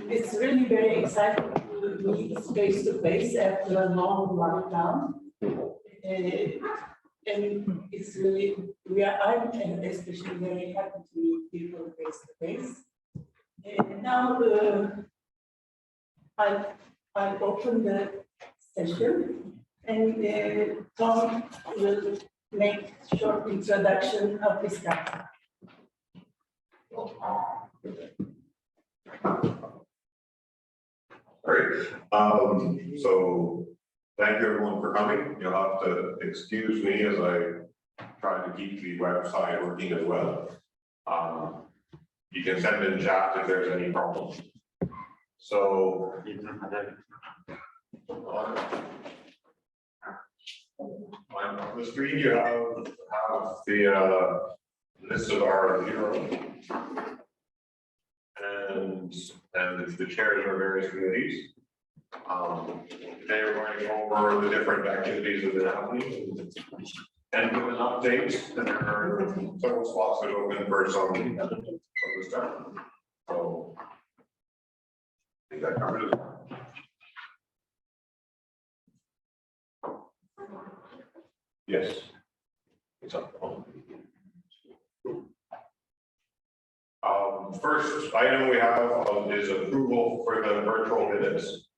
It's really very exciting to meet face to face after a long lockdown. And it's really, I'm especially very happy to meet people face to face. And now I'll open the session, and Tom will make a short introduction of ISCARSAH. Great. So thank you everyone for coming. You'll have to excuse me as I try to keep the website working as well. You can send in chat if there's any problems. So on the screen you have the list of our bureau and the chairs of our various committees. Today we're going to go over the different activities that have been happening and give an update. And there are several spots that open for some of this time. So I think that covers it. Yes. It's up. First item we have is approval for the virtual minutes.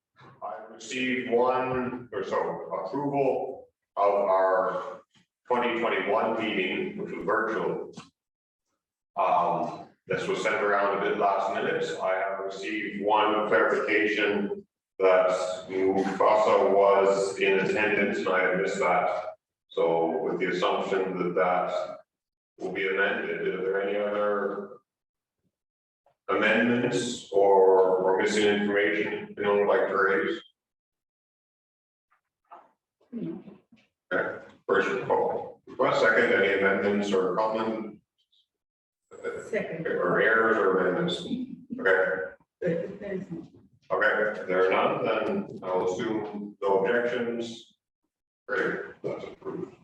I received approval of our 2021 meeting, which was virtual. This was sent around a bit last minute. I have received one clarification that Mufasa was in attendance and I had missed that. So with the assumption that will be amended, are there any other amendments or missing information anyone would like to raise? Okay, first call. Request second, any amendments or comment? Second. Or errors or amendments? Okay. Okay, if there are none, then I'll assume no objections. Great, that's approved.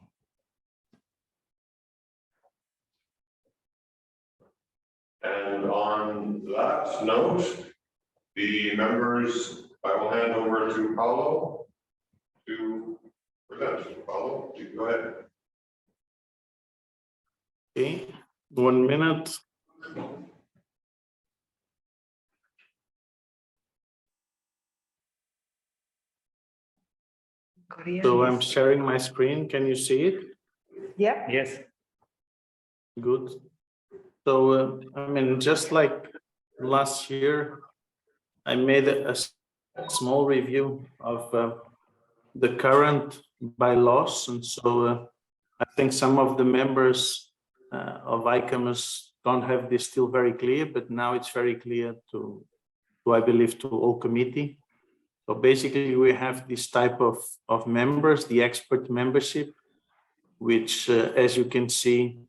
And on that note, the members, I will hand over to Paulo to present. Paulo, you can go ahead. Okay, 1 minute. So I'm sharing my screen. Can you see it? Yeah. Yes. Good. So, I mean, just like last year, I made a small review of the current bylaws. And so I think some of the members of ICAMUS don't have this still very clear, but now it's very clear to I believe, to all committee. So basically we have this type of members, the expert membership, which as you can see,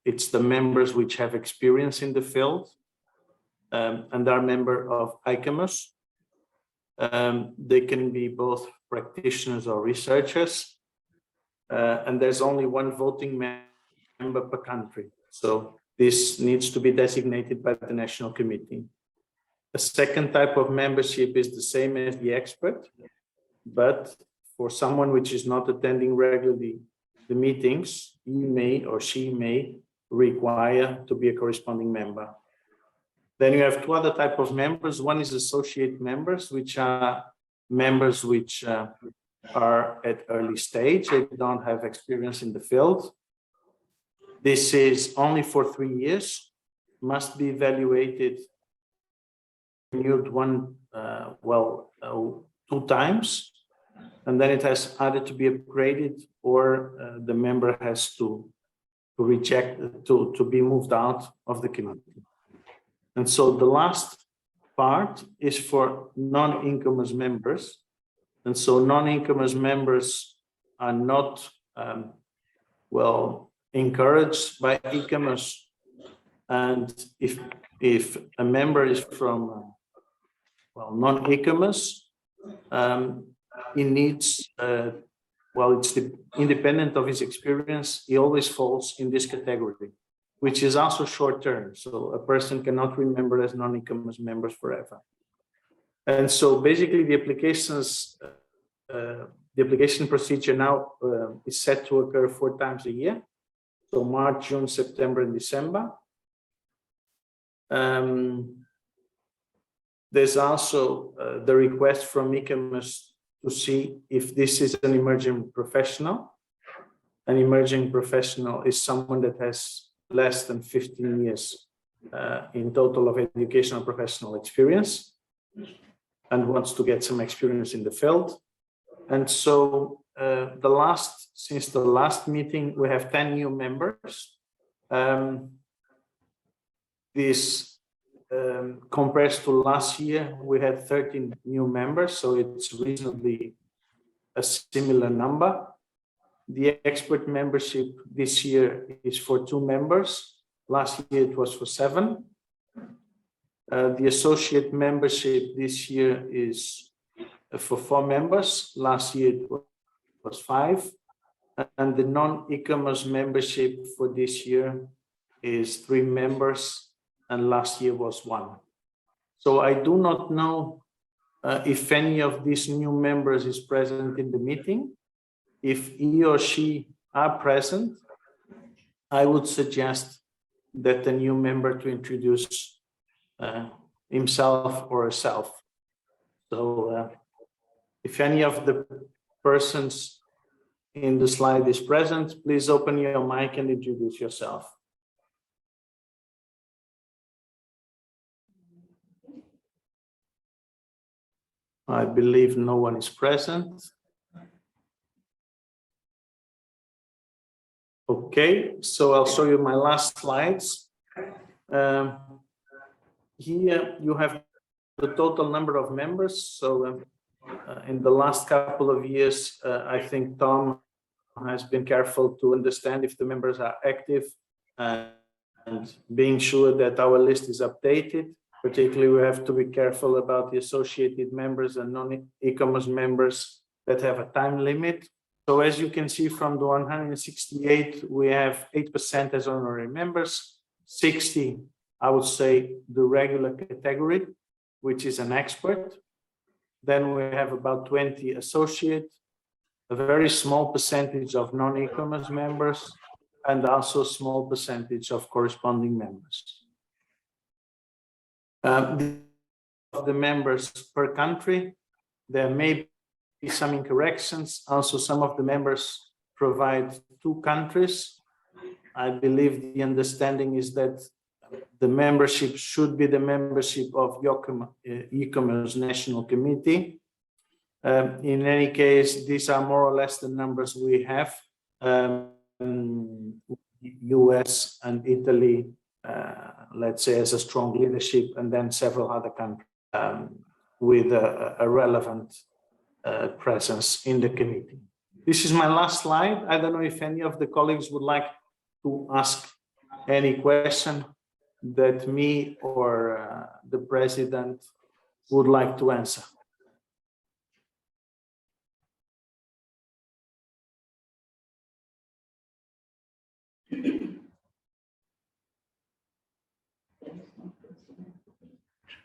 it's the members which have experience in the field and are member of ICAMUS. They can be both practitioners or researchers, and there's only one voting member per country. So this needs to be designated by the National Committee. A second type of membership is the same as the expert, but for someone which is not attending regularly the meetings, he may or she may require to be a corresponding member. Then you have two other types of members. One is associate members, which are members which are at early stage. They don't have experience in the field. This is only for 3 years, must be evaluated, renewed two times, and then it has either to be upgraded or the member has to be moved out of the committee. And so the last part is for non-ICAMUS members. And so non-ICAMUS members are not, encouraged by ICAMUS. And if a member is from, non-ICAMUS, he needs, well, it's independent of his experience, he always falls in this category, which is also short term. So a person cannot remember as non-e-commerce members forever. And so basically the application procedure now is set to occur 4 times a year. So March, June, September, and December. There's also the request from e-commerce to see if this is an emerging professional. An emerging professional is someone that has less than 15 years in total of educational professional experience and wants to get some experience in the field. And so since the last meeting, we have 10 new members. This compares to last year, we had 13 new members, so it's reasonably a similar number. The expert membership this year is for 2 members. Last year it was for 7. The associate membership this year is for 4 members. Last year it was 5. And the non-e-commerce membership for this year is 3 members, and last year was 1. So I do not know if any of these new members is present in the meeting. If he or she are present, I would suggest that the new member to introduce himself or herself. So if any of the persons in the slide is present, please open your mic and introduce yourself. I believe no one is present. Okay, so I'll show you my last slides. Here you have the total number of members. So in the last couple of years, I think Tom has been careful to understand if the members are active and being sure that our list is updated. Particularly, we have to be careful about the associated members and non-e-commerce members that have a time limit. So as you can see from the 168, we have 8% as honorary members, 60, I would say, the regular category, which is an expert. Then we have about 20 associate, a very small percentage of non-e-commerce members, and also a small percentage of corresponding members. Of the members per country, there may be some incorrections. Also, some of the members provide 2 countries. I believe the understanding is that the membership should be the membership of e-commerce National Committee. In any case, these are more or less the numbers we have. US and Italy, let's say, as a strong leadership, and then several other countries with a relevant presence in the committee. This is my last slide. I don't know if any of the colleagues would like to ask any question that me or the president would like to answer.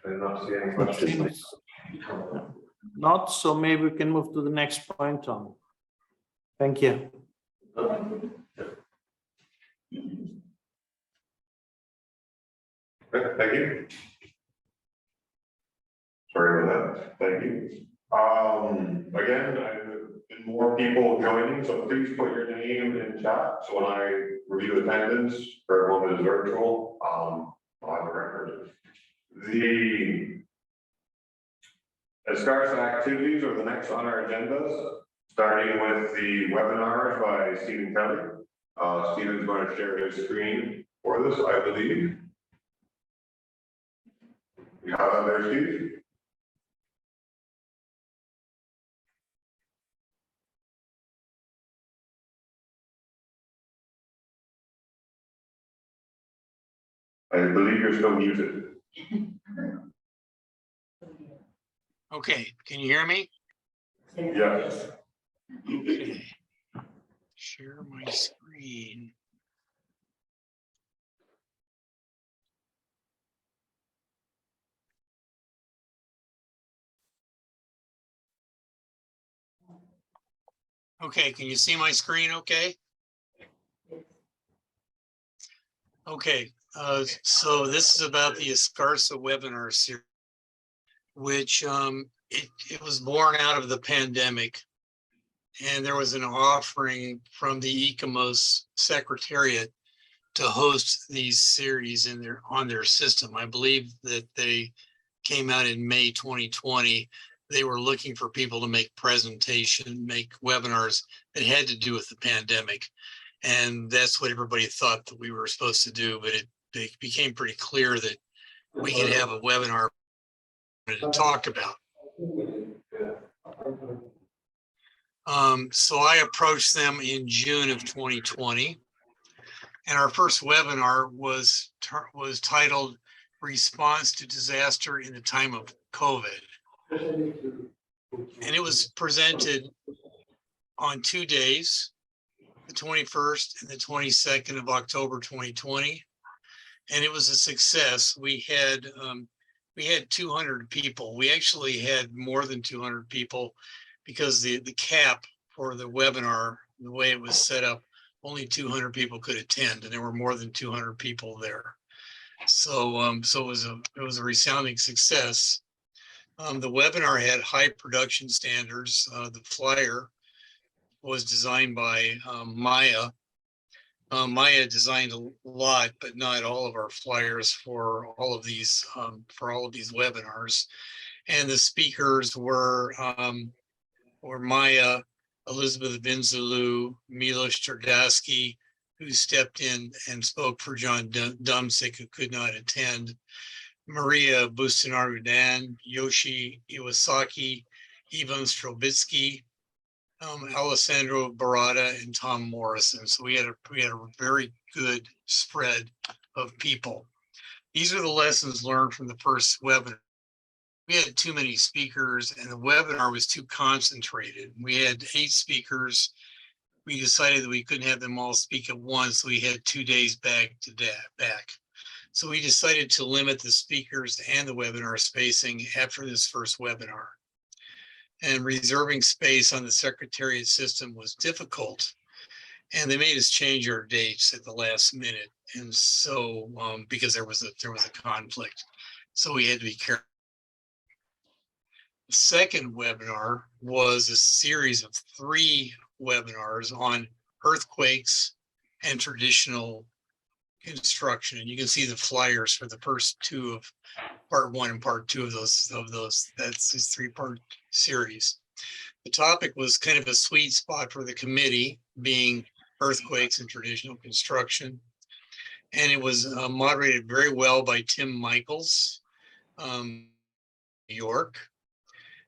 I do not see any questions. Not, so maybe we can move to the next point, Tom. Thank you. Thank you. Sorry about that. Thank you. Again, I've more people joining, so please put your name in chat. So when I review attendance for everyone that is virtual, I'll have a record. The ISCARSAH activities are the next on our agendas, starting with the webinars by Stephen Kelly. Stephen's going to share his screen for this, I believe. You have that there, Steve? I believe you're still muted. Okay, can you hear me? Yes. Okay. Share my screen. Okay, can you see my screen okay? Okay, so this is about the ISCARSAH webinar series, which it was born out of the pandemic. And there was an offering from the ECOMOS Secretariat to host these series on their system. I believe that they came out in May 2020. They were looking for people to make webinars that had to do with the pandemic. And that's what everybody thought that we were supposed to do, but it became pretty clear that we could have a webinar to talk about. So I approached them in June of 2020. And our first webinar was titled Response to Disaster in the Time of COVID. And it was presented on 2 days, the 21st and the 22nd of October 2020. And it was a success. We had 200 people. We actually had more than 200 people because the cap for the webinar, the way it was set up, only 200 people could attend, and there were more than 200 people there. So it was a resounding success. The webinar had high production standards. The flyer was designed by Maya. Maya designed a lot, but not all of our flyers for all of these webinars. And the speakers were Maya, Elizabeth Vinzalou, Milos Turdowski, who stepped in and spoke for John Dumsick, who could not attend, Maria Bustinarudan, Yoshi Iwasaki, Ivan Strobitsky, Alessandro Barada, and Tom Morrison. So we had a very good spread of people. These are the lessons learned from the first webinar. We had too many speakers and the webinar was too concentrated. We had 8 speakers. We decided that we couldn't have them all speak at once. So we had 2 days back to back. So we decided to limit the speakers and the webinar spacing after this first webinar. And reserving space on the Secretariat system was difficult. And they made us change our dates at the last minute. And so because there was a conflict. So we had to be careful. The second webinar was a series of 3 webinars on earthquakes and traditional construction. And you can see the flyers for the first 2 of part 1 and part 2 of those. That's this 3-part series. The topic was kind of a sweet spot for the committee, being earthquakes and traditional construction. And it was moderated very well by Tim Michaels, New York.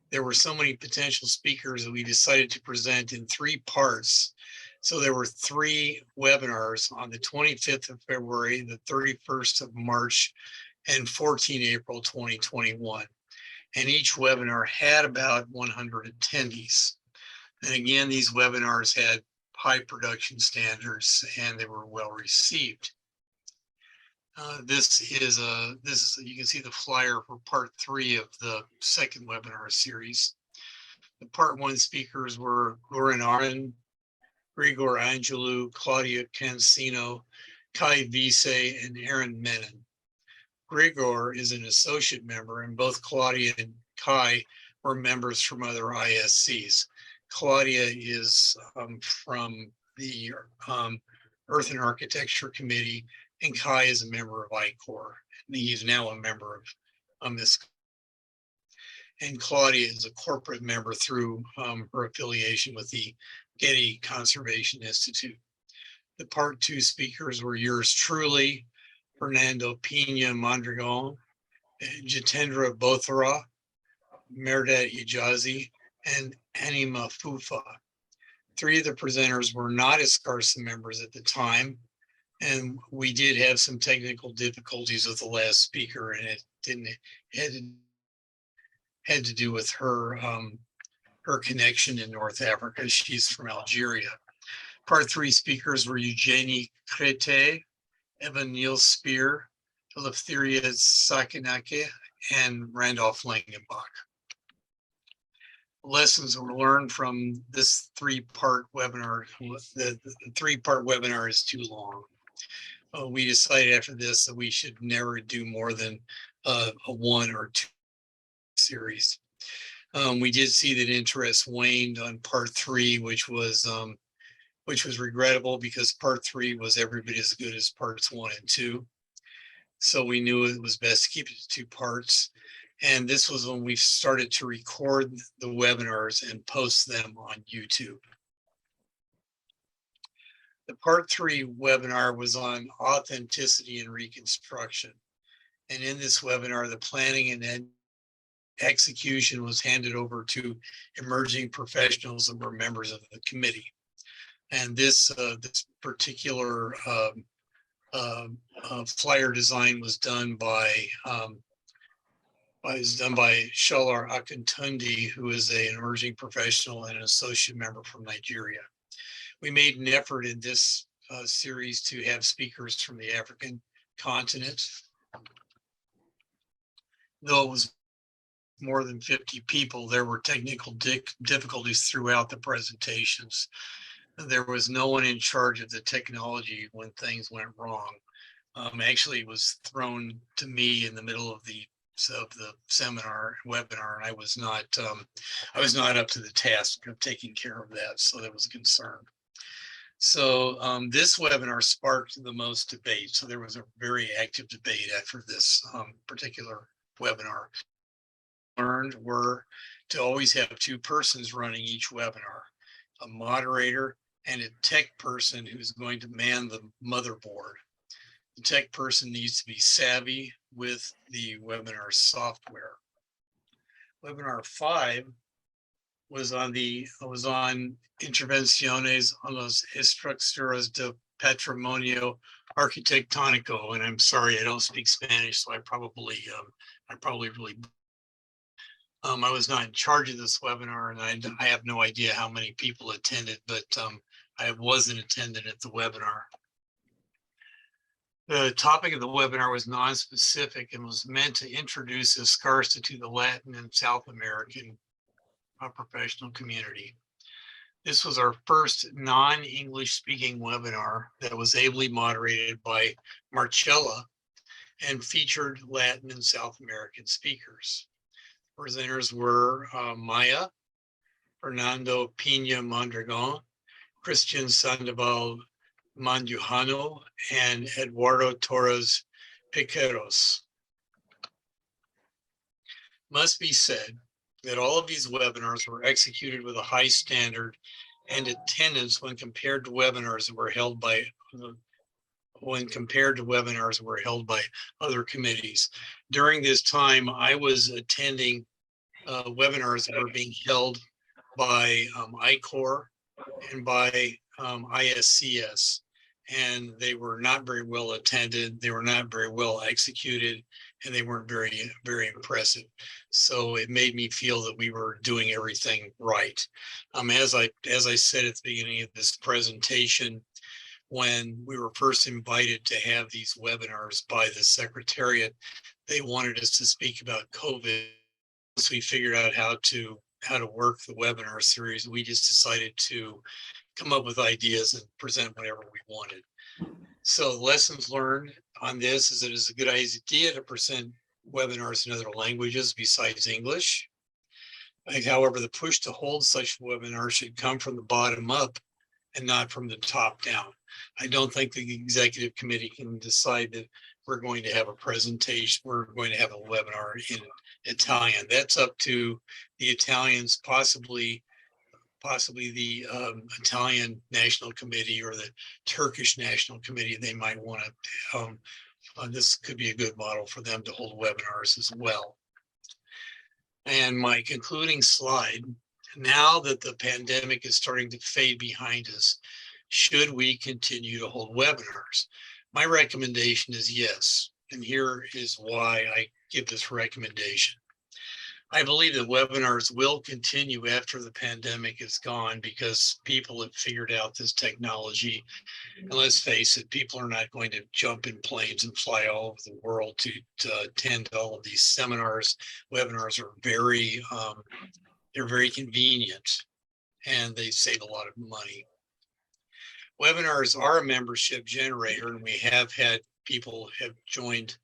There were so many potential speakers that we decided to present in 3 parts. So there were 3 webinars on the 25th of February, the 31st of March, and 14 April 2021. And each webinar had about 100 attendees. And again, these webinars had high production standards and they were well received. This is you can see the flyer for part 3 of the second webinar series. The part 1 speakers were Goran Aron, Grigor Angelou, Claudia Cancino, Kai Vise, and Aaron Menon. Grigor is an associate member, and both Claudia and Kai were members from other ISCs. Claudia is from the Earth and Architecture Committee, and Kai is a member of ICOR. He's now a member of ISCARSAH. And Claudia is a corporate member through her affiliation with the Getty Conservation Institute. The part 2 speakers were yours truly, Fernando Pina Mondragon, Jitendra Bothra, Merdat Ijazi, and Anima Fufa. 3 of the presenters were not ISCARSAH members at the time, and we did have some technical difficulties with the last speaker, and it had to do with her connection in North Africa. She's from Algeria. Part 3 speakers were Eugenie Krete, Evan Niels Spear, Eleftheria Sakinake, and Randolph Langenbach. Lessons were learned from this three-part webinar. The three-part webinar is too long. We decided after this that we should never do more than a 1 or 2 series. We did see that interest waned on part 3, which was regrettable because part 3 was every bit as good as parts 1 and 2. So we knew it was best to keep it to 2 parts. And this was when we started to record the webinars and post them on YouTube. The part 3 webinar was on authenticity and reconstruction. And in this webinar, the planning and execution was handed over to emerging professionals that were members of the committee. And this particular flyer design was done by Sholar Akintundi, who is an emerging professional and an associate member from Nigeria. We made an effort in this series to have speakers from the African continent. Though it was more than 50 people, there were technical difficulties throughout the presentations. There was no one in charge of the technology when things went wrong. Actually, it was thrown to me in the middle of the webinar, and I was not up to the task of taking care of that, so that was a concern. So this webinar sparked the most debate. So there was a very active debate after this particular webinar. Learned were to always have 2 persons running each webinar, a moderator and a tech person who's going to man the motherboard. The tech person needs to be savvy with the webinar software. Webinar 5 was on Intervenciones a las Estructuras de Patrimonio Arquitectónico, and I'm sorry I don't speak Spanish, so I probably I was not in charge of this webinar, and I have no idea how many people attended, but I was an attendant at the webinar. The topic of the webinar was non-specific and was meant to introduce ISCARSAH to the Latin and South American professional community. This was our first non-English speaking webinar that was ably moderated by Marcella and featured Latin and South American speakers. Presenters were Maya, Fernando Pina Mondragon, Christian Sandoval Mandujano, and Eduardo Torres Piqueros. Must be said that all of these webinars were executed with a high standard and attendance when compared to webinars that were held by other committees. During this time, I was attending webinars that were being held by ICOR and by ISCS, and they were not very well attended, they were not very well executed, and they weren't very, very impressive. So it made me feel that we were doing everything right. As I said at the beginning of this presentation, when we were first invited to have these webinars by the Secretariat, they wanted us to speak about COVID. Once we figured out how to work the webinar series, we just decided to come up with ideas and present whatever we wanted. So lessons learned on this is that it's a good idea to present webinars in other languages besides English. However, the push to hold such webinars should come from the bottom up and not from the top down. I don't think the executive committee can decide that we're going to have a presentation, we're going to have a webinar in Italian. That's up to the Italians, possibly the Italian National Committee or the Turkish National Committee. They might want to, this could be a good model for them to hold webinars as well. And my concluding slide, now that the pandemic is starting to fade behind us, should we continue to hold webinars? My recommendation is yes, and here is why I give this recommendation. I believe that webinars will continue after the pandemic is gone because people have figured out this technology. And let's face it, people are not going to jump in planes and fly all over the world to attend all of these seminars. Webinars are they're very convenient and they save a lot of money. Webinars are a membership generator, and we have had people have joined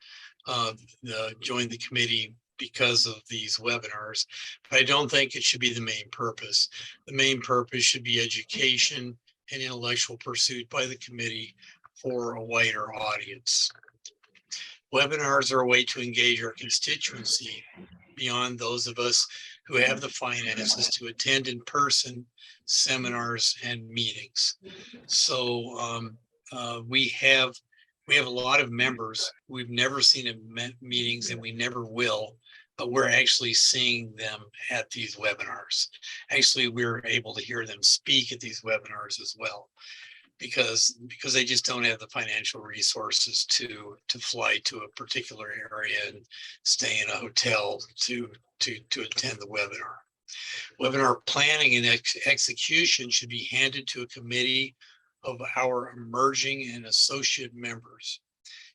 the committee because of these webinars, but I don't think it should be the main purpose. The main purpose should be education and intellectual pursuit by the committee for a wider audience. Webinars are a way to engage our constituency beyond those of us who have the finances to attend in-person seminars and meetings. So we have a lot of members we've never seen at meetings, and we never will, but we're actually seeing them at these webinars. Actually, we're able to hear them speak at these webinars as well, because they just don't have the financial resources to fly to a particular area and stay in a hotel to attend the webinar. Webinar planning and execution should be handed to a committee of our emerging and associate members.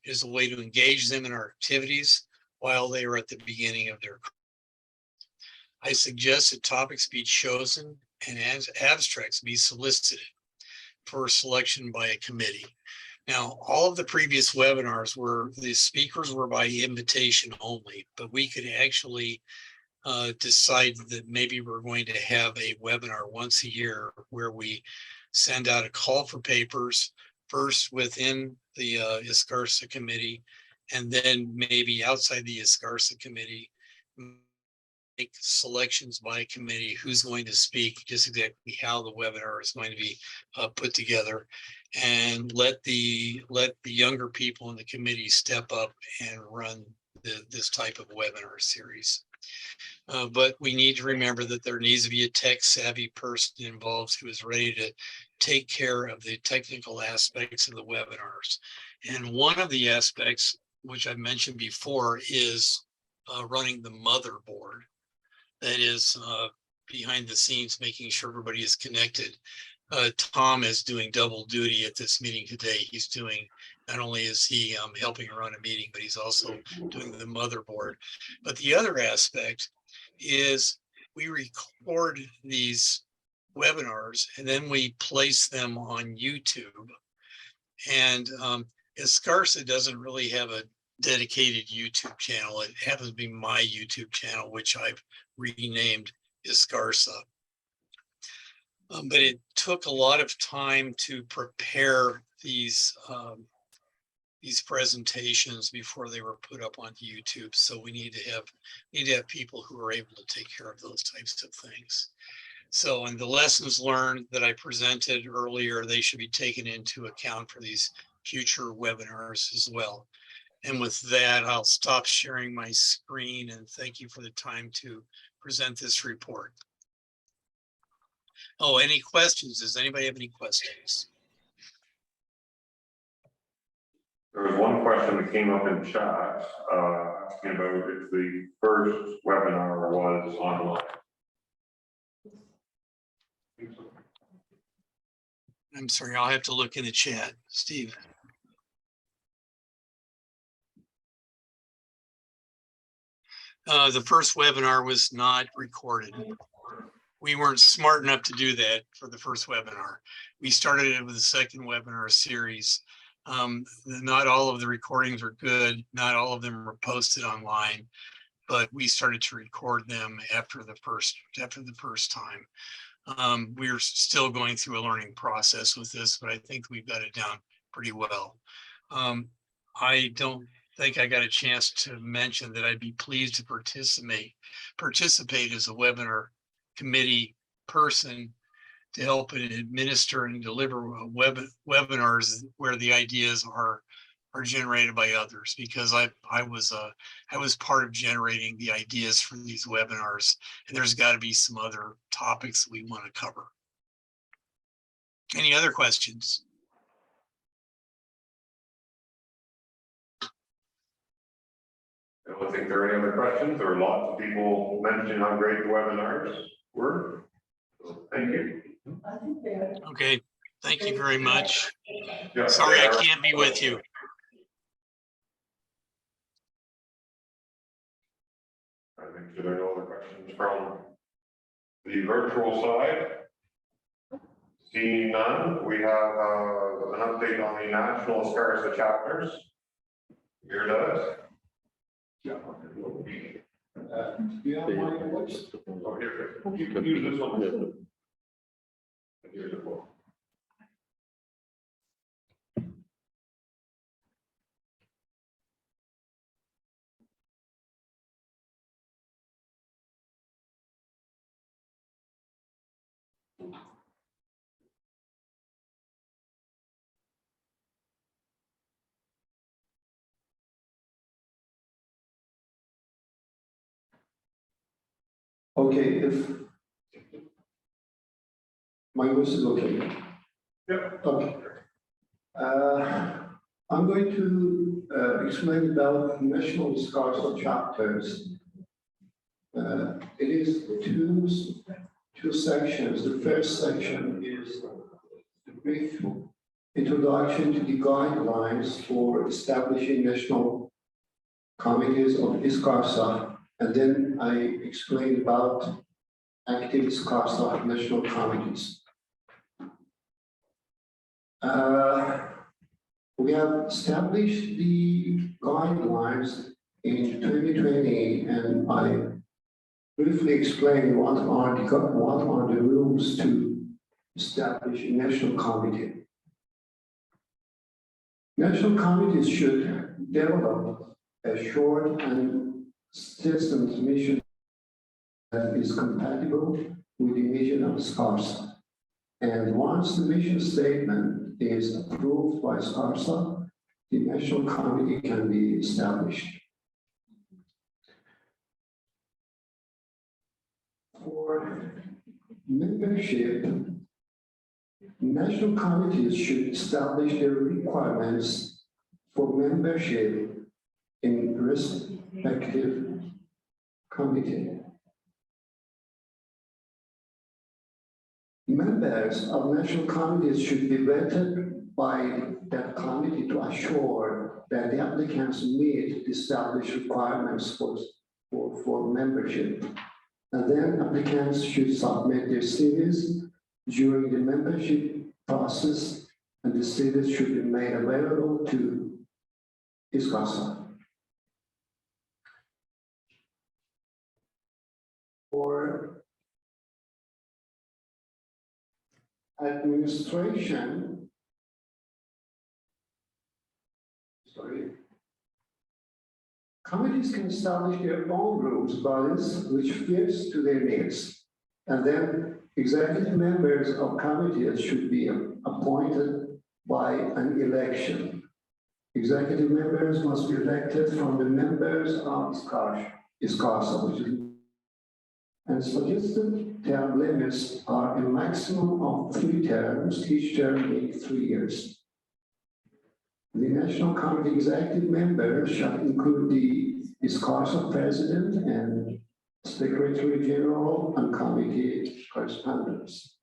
It is a way to engage them in our activities while they are at the beginning of their career. I suggest that topics be chosen and abstracts be solicited for selection by a committee. Now, all of the previous webinars the speakers were by invitation only, but we could actually decide that maybe we're going to have a webinar once a year where we send out a call for papers first within the ISCARSAH committee, and then maybe outside the ISCARSAH committee, make selections by committee who's going to speak, just exactly how the webinar is going to be put together, and let the younger people in the committee step up and run this type of webinar series. But we need to remember that there needs to be a tech savvy person involved who is ready to take care of the technical aspects of the webinars. And one of the aspects, which I mentioned before, is running the motherboard. That is behind the scenes, making sure everybody is connected. Tom is doing double duty at this meeting today. He's doing, not only is he helping run a meeting, but he's also doing the motherboard. But the other aspect is we record these webinars and then we place them on YouTube. And ISCARSAH doesn't really have a dedicated YouTube channel. It happens to be my YouTube channel, which I've renamed ISCARSAH. But it took a lot of time to prepare these presentations before they were put up on YouTube. So we need to have people who are able to take care of those types of things. So, and the lessons learned that I presented earlier, they should be taken into account for these future webinars as well. And with that, I'll stop sharing my screen and thank you for the time to present this report. Oh, any questions? Does anybody have any questions? There was one question that came up in chat, asking about if the first webinar was online. I'm sorry, I'll have to look in the chat, Steve. The first webinar was not recorded. We weren't smart enough to do that for the first webinar. We started it with the second webinar series. Not all of the recordings are good. Not all of them were posted online, but we started to record them after the first time. We're still going through a learning process with this, but I think we've got it down pretty well. I don't think I got a chance to mention that I'd be pleased to participate as a webinar committee person to help and administer and deliver webinars where the ideas are generated by others, because I was part of generating the ideas for these webinars, and there's got to be some other topics that we want to cover. Any other questions? don't think there are any other questions. There are lots of people mentioning how great the webinars were. So, thank you. I think they are. Okay, thank you very much. Yeah, Sorry they I are. can't be with you. I think there are no other questions from the virtual side. Seeing none, we have an update on the national ISCARSAH chapters. Here it is. Yeah, my voice. Oh, here, you can use this one. Here's the book. Okay, if my voice is okay. Yep. Okay. I'm going to explain about national ISCARSAH chapters. It is two sections. The first section is a brief introduction to the guidelines for establishing national committees of ISCARSAH, and then I explain about active ISCARSAH national committees. We have established the guidelines in 2020, and I briefly explain what are the rules to establish a national committee. National committees should develop a short and systems mission that is compatible with the mission of ISCARSAH. And once the mission statement is approved by ISCARSAH, the national committee can be established. For membership, national committees should establish their requirements for membership in respective committee. Members of national committees should be vetted by that committee to assure that the applicants meet the established requirements for membership. And then applicants should submit their CVs during the membership process, and the CVs should be made available to ISCARSAH. For administration, committees can establish their own groups, bodies, which fits to their needs. And then executive members of committees should be appointed by an election. Executive members must be elected from the members of ISCARSAH, which is, and suggested term limits are a maximum of 3 terms, each term being 3 years. The National Committee executive members shall include the ISCARSAH president and secretary general and committee correspondents.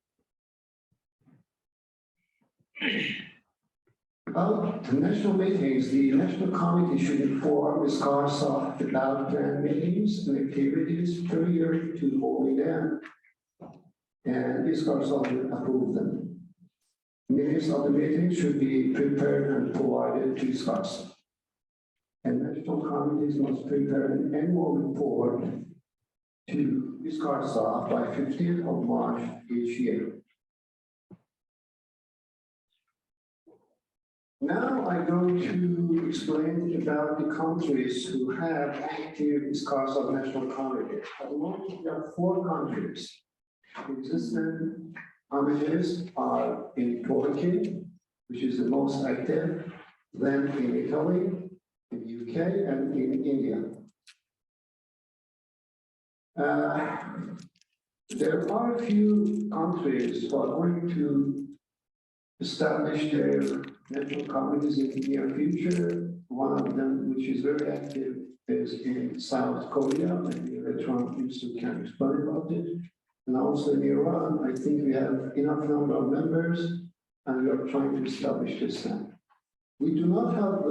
About the national meetings, the National Committee should inform ISCARSAH about planned meetings and activities prior to holding them, and ISCARSAH will approve them. Minutes of the meeting should be prepared and provided to ISCARSAH. And national committees must prepare an annual report to ISCARSAH by 15th of March each year. Now I'm going to explain about the countries who have active ISCARSAH National Committee. At the moment, there are 4 countries. Existing committees are in Turkey, which is the most active, then in Italy, in the UK, and in India. There are a few countries who are going to establish their national committees in the near future. One of them, which is very active, is in South Korea, maybe later on Yusuf can explain about it. And also in Iran, I think we have enough number of members, and we are trying to establish this now. We do not have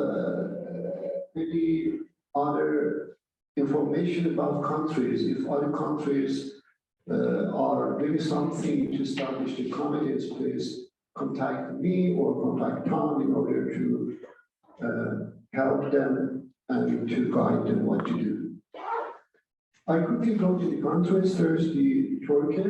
any other information about countries. If other countries are doing something to establish the committees, please contact me or contact Tom in order to help them and to guide them what to do. I quickly go to the countries. First, the Turkey.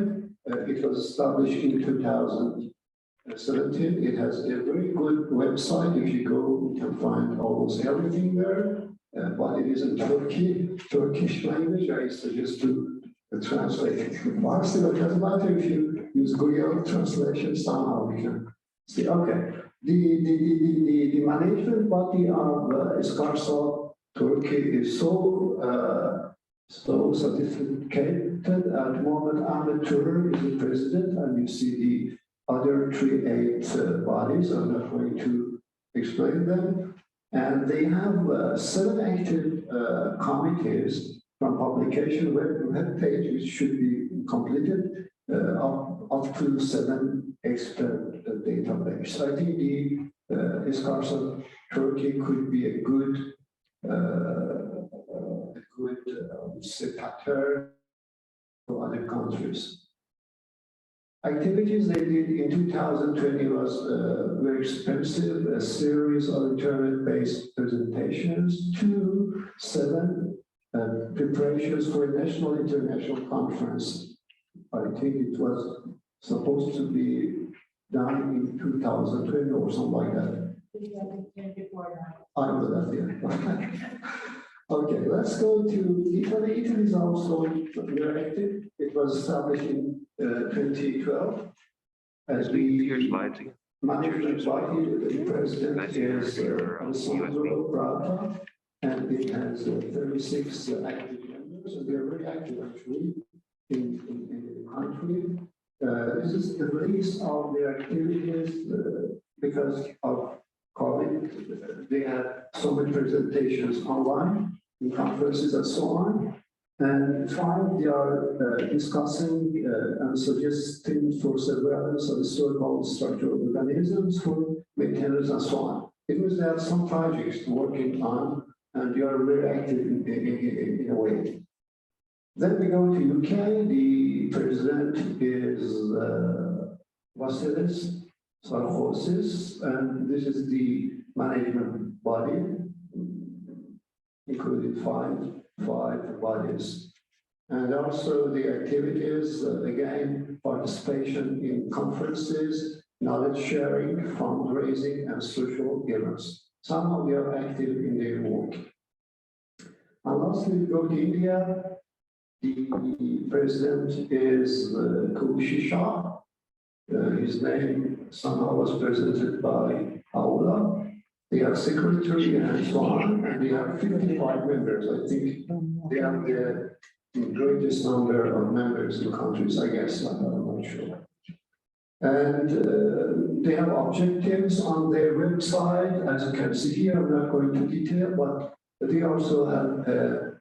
It was established in 2017. It has a very good website. If you go, you can find almost everything there. But it is in Turkish language. I suggest to translate it in Farsi, but it doesn't matter if you use Google translation, somehow we can see. Okay. The management body of ISCARSAH Turkey is so sophisticated. At the moment, Ahmet Turan is the president, and you see the other 8 bodies. I'm not going to explain them. And they have 7 active committees from publication web page, which should be completed up to 7 expert database. I think the ISCARSAH Turkey could be a good pattern for other countries. Activities they did in 2020 was very expensive, a series of internet-based presentations, 7 preparations for a national international conference. I think it was supposed to be done in 2020 or something like that. I know that, yeah. Okay, let's go to Italy. Italy is also very active. It was established in 2012 as the management body. The president is Alessandro Brata, and it has 36 active members, and they're very active actually in the country. This is the list of their activities because of COVID. They had so many presentations online, in conferences and so on. And 5, they are discussing and suggesting for surveillance of historical structural organisms for maintenance and so on. It means they have some projects working on, and they are very active in a way. Then we go to UK. The president is Vasilis Sarkosis, and this is the management body, including five bodies. And also the activities, again, participation in conferences, knowledge sharing, fundraising, and social events. Somehow they are active in their work. And lastly, we go to India. The president is Kushi Shah. His name somehow was presented by Aula. They have secretary and so on, and they have 55 members. I think they have the greatest number of members in countries, I guess, I'm not sure. And they have objectives on their website, as you can see here. I'm not going into detail, but they also have a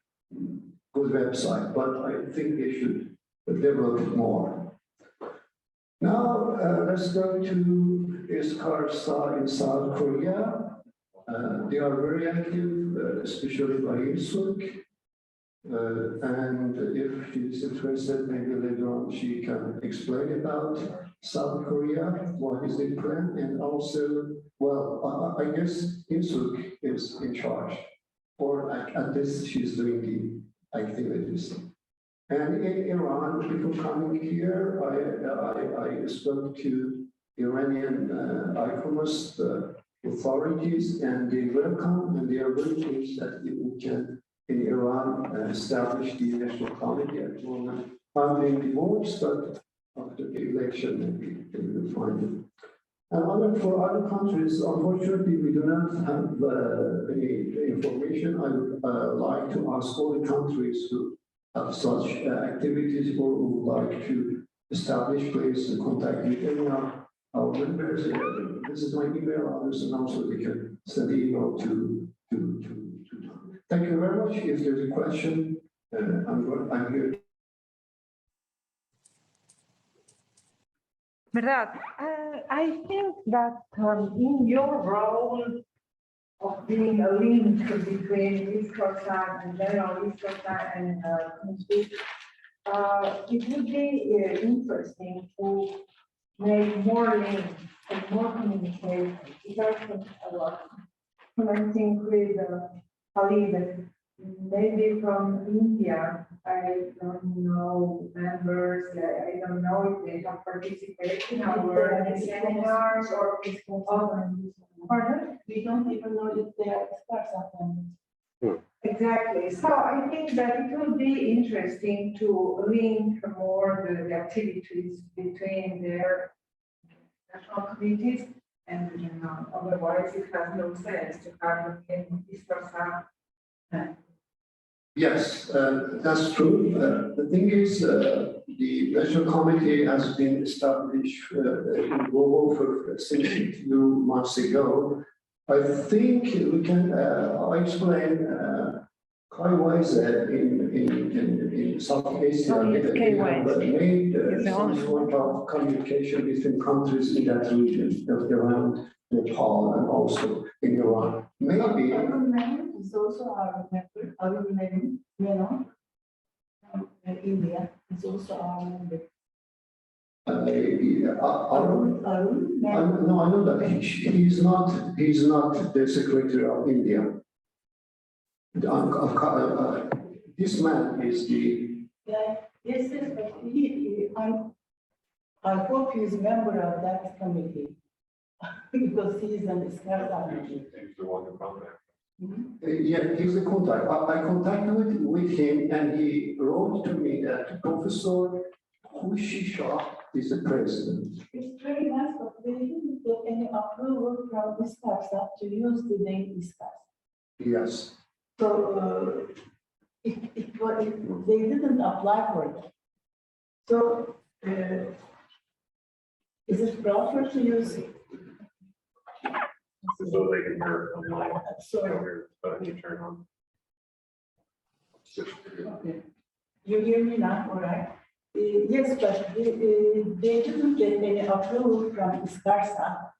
good website, but I think they should develop it more. Now, let's go to ISCARSAH in South Korea. They are very active, especially by Yusuf. And if she's interested, maybe later on she can explain about South Korea, what is the plan, and also, well, I guess Yusuf is in charge, or at least she's doing the activities. And in Iran, people coming here, I spoke to Iranian ICOMOS authorities, and they welcome, and they are very pleased that we can, in Iran, establish the National Committee at the moment. I'm doing the votes, but after the election, maybe they will find it. And for other countries, unfortunately, we do not have any information. I would like to ask all the countries who have such activities or who would like to establish, please contact me. Any of our members, this is my email address, and also they can send email to Thank you very much. If there's a question, I'm here. Verdad, I think that in your role of being a link between ISCARSAH and general ISCARSAH and Institute, it would be interesting to make more links and more communication. It happens a lot. Connecting with Khalid, maybe from India. I don't know members. I don't know if they have participated in our seminars or. Pardon? We don't even know if they are ISCARSAH members. Exactly. So I think that it will be interesting to link more the activities between their national committees and the general. Otherwise, it has no sense to have them in ISCARSAH. Yes, that's true. The thing is, the National Committee has been established in Global since a few months ago. I think we can, I explain, Kaiwise in South Asia. Oh, yes, they have Kaiwise. made some sort of communication between countries in that region of Iran, Nepal, and also in Iran. Maybe. Arun is also our member. Arun, India is also our member. Arun, Arun, no, I know that he's not the Secretary of India. This man is the. yeah, yes, but I hope he's a member of that committee because he is an ISCARSAH member. He's the one who contacted. Yeah, he's the contact. I contacted with him and he wrote to me that Professor Shah is the president. It's very nice, but they didn't get any approval from ISCARSAH to use the name ISCARSAH. Yes. So they didn't apply for it. So is it proper to use it? So they can hear it online. So, But you turn on. okay. You hear me now, all right? Yes, but they didn't get any approval from ISCARSAH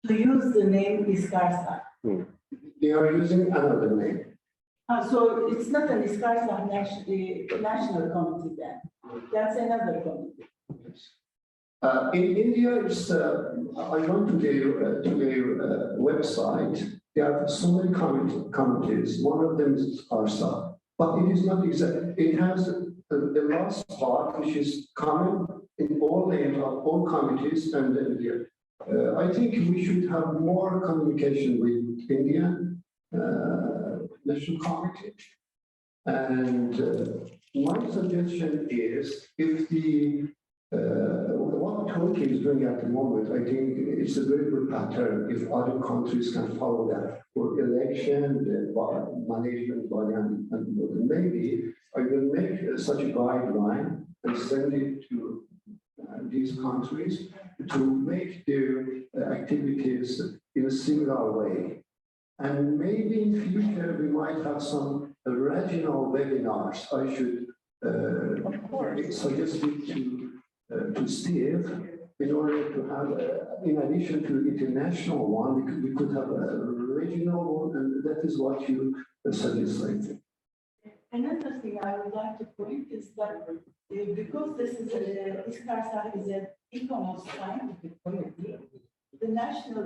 to use the name ISCARSAH. They are using another name. So it's not an ISCARSAH national committee then. That's another committee. In India, it's, I went to their website. There are so many committees. One of them is ISCARSAH, but it is not exact. It has the last part, which is common in all names of all committees and India. I think we should have more communication with Indian National Committee. And my suggestion is if the what Turkey is doing at the moment, I think it's a very good pattern if other countries can follow that for election, management body, and maybe I will make such a guideline and send it to these countries to make their activities in a similar way. And maybe in future we might have some regional webinars. I should suggest it to Steve in order to have, in addition to international one, we could have a regional one, and that is what you suggested. Another thing I would like to point is that because this is ISCARSAH is an economic scientific committee, the national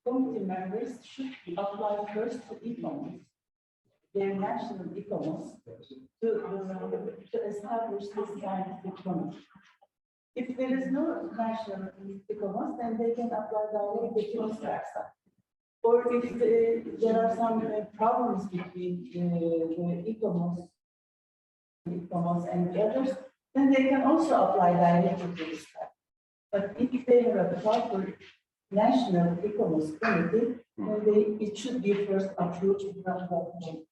committee members should apply first to economics, their national economics, to establish this scientific committee. If there is no national economics, then they can apply directly to ISCARSAH. Or if there are some problems between the economics and the others, then they can also apply directly to ISCARSAH. But if they have a proper national economics committee, then it should be first approved from that committee.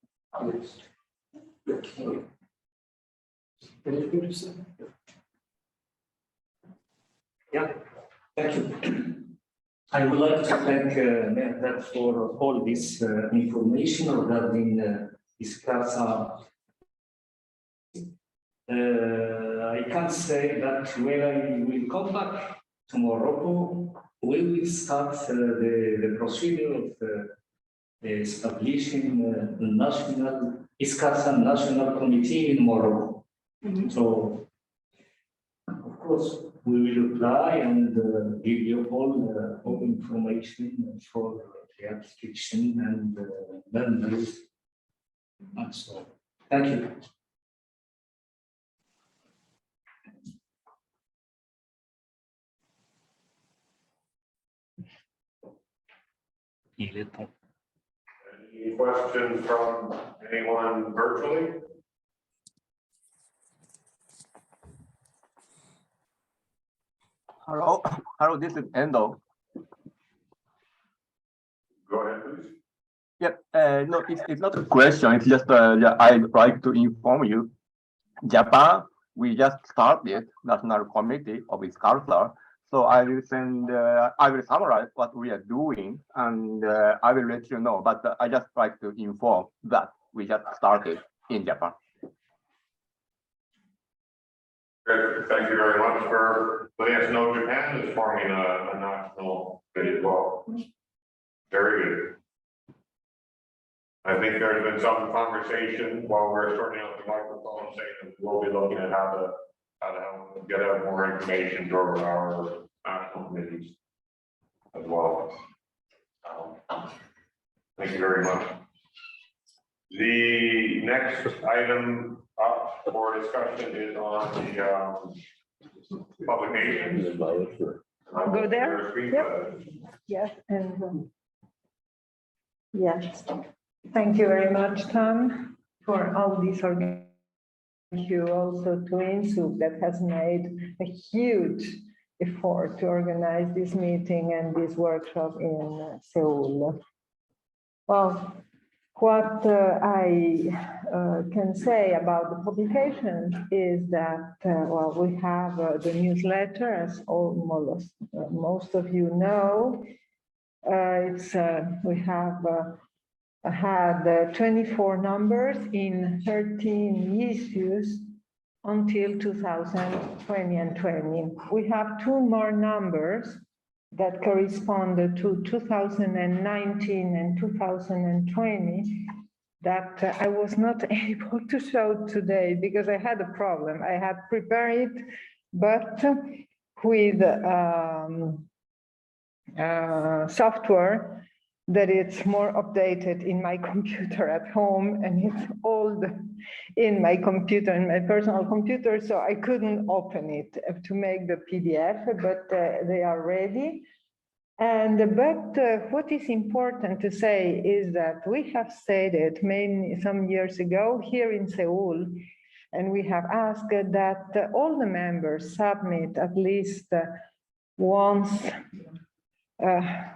Yes. Anything to say? Yeah, thank you. I would like to thank Mehmet for all this information regarding ISCARSAH. I can say that when I will come back to Morocco, we will start the procedure of establishing a national ISCARSAH National Committee in Morocco. So, of course, we will apply and give you all information for the application and members and so on. Thank you. Any questions from anyone virtually? Hello, this is Endo. Go ahead, please. Yep, no, it's not a question, it's just I'd like to inform you. Japan, we just started National Committee of ISCARSAH. So I will summarize what we are doing and I will let you know, but I just like to inform that we just started in Japan. Great, thank you very much for letting us know Japan is forming a national committee as well. Very good. I think there's been some conversation while we're sorting out the microphone saying that we'll be looking at how to help get out more information to our national committees as well. Thank you very much. The next item up for discussion is on the publication. Go there? Yep. Yes, and yes. Thank you very much, Tom, for all these organizations. Thank you also to INSUB that has made a huge effort to organize this meeting and this workshop in Seoul. Well, what I can say about the publication is that, well, we have the newsletter, as almost most of you know. We have had 24 numbers in 13 issues until 2020 and 20. We have 2 more numbers that correspond to 2019 and 2020 that I was not able to show today because I had a problem. I had prepared it, but with software that it's more updated in my computer at home, and it's old in my computer, in my personal computer, so I couldn't open it to make the PDF, but they are ready. But what is important to say is that we have stated some years ago here in Seoul, and we have asked that all the members submit at least once,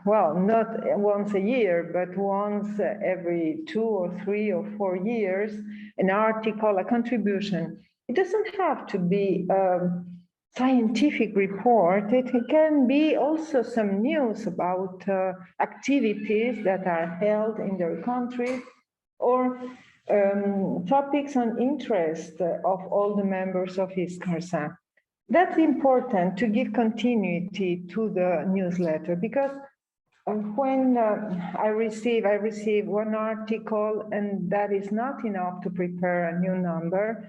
well, not once a year, but once every 2 or 3 or 4 years, an article, a contribution. It doesn't have to be a scientific report. It can be also some news about activities that are held in their country, or topics on interest of all the members of ISCARSAH. That's important to give continuity to the newsletter, because when I receive 1 article, and that is not enough to prepare a new number.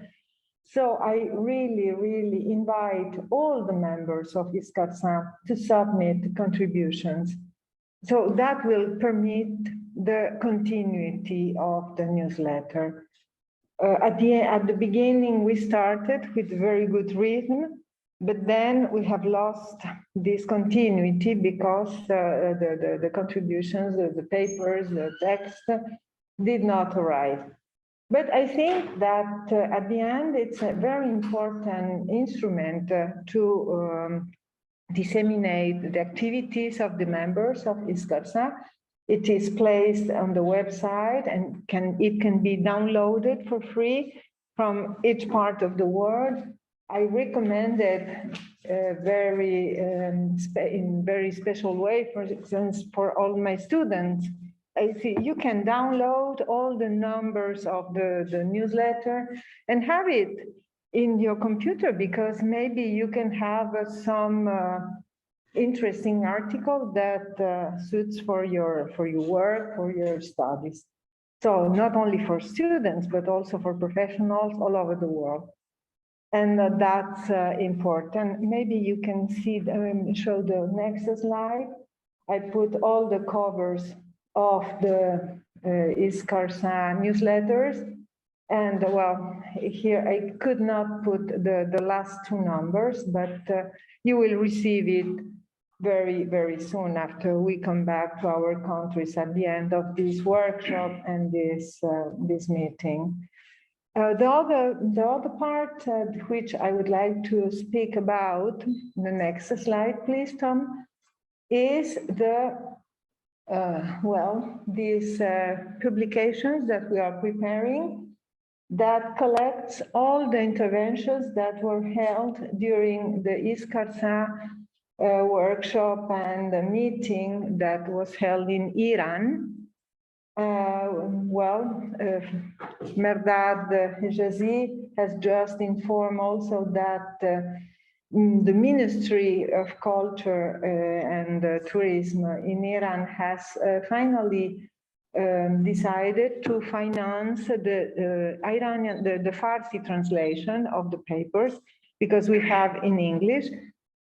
So I really invite all the members of ISCARSAH to submit contributions. So that will permit the continuity of the newsletter. At the beginning, we started with very good rhythm, but then we have lost this continuity because the contributions, the papers, the text did not arrive. But I think that at the end, it's a very important instrument to disseminate the activities of the members of ISCARSAH. It is placed on the website and it can be downloaded for free from each part of the world. I recommended in very special way. For instance, for all my students, I see you can download all the numbers of the newsletter and have it in your computer, because maybe you can have some interesting article that suits for your work, for your studies. So not only for students, but also for professionals all over the world. And that's important. Maybe you can see, show the next slide. I put all the covers of the ISCARSAH newsletters. And well, here I could not put the last two numbers, but you will receive it very, very soon after we come back to our countries at the end of this workshop and this meeting. The other part which I would like to speak about, the next slide, please, Tom, is these publications that we are preparing that collects all the interventions that were held during the ISCARSAH workshop and the meeting that was held in Iran. Mehrdad Hijazi has just informed also that the Ministry of Culture and Tourism in Iran has finally decided to finance the Iranian, the Farsi translation of the papers, because we have in English.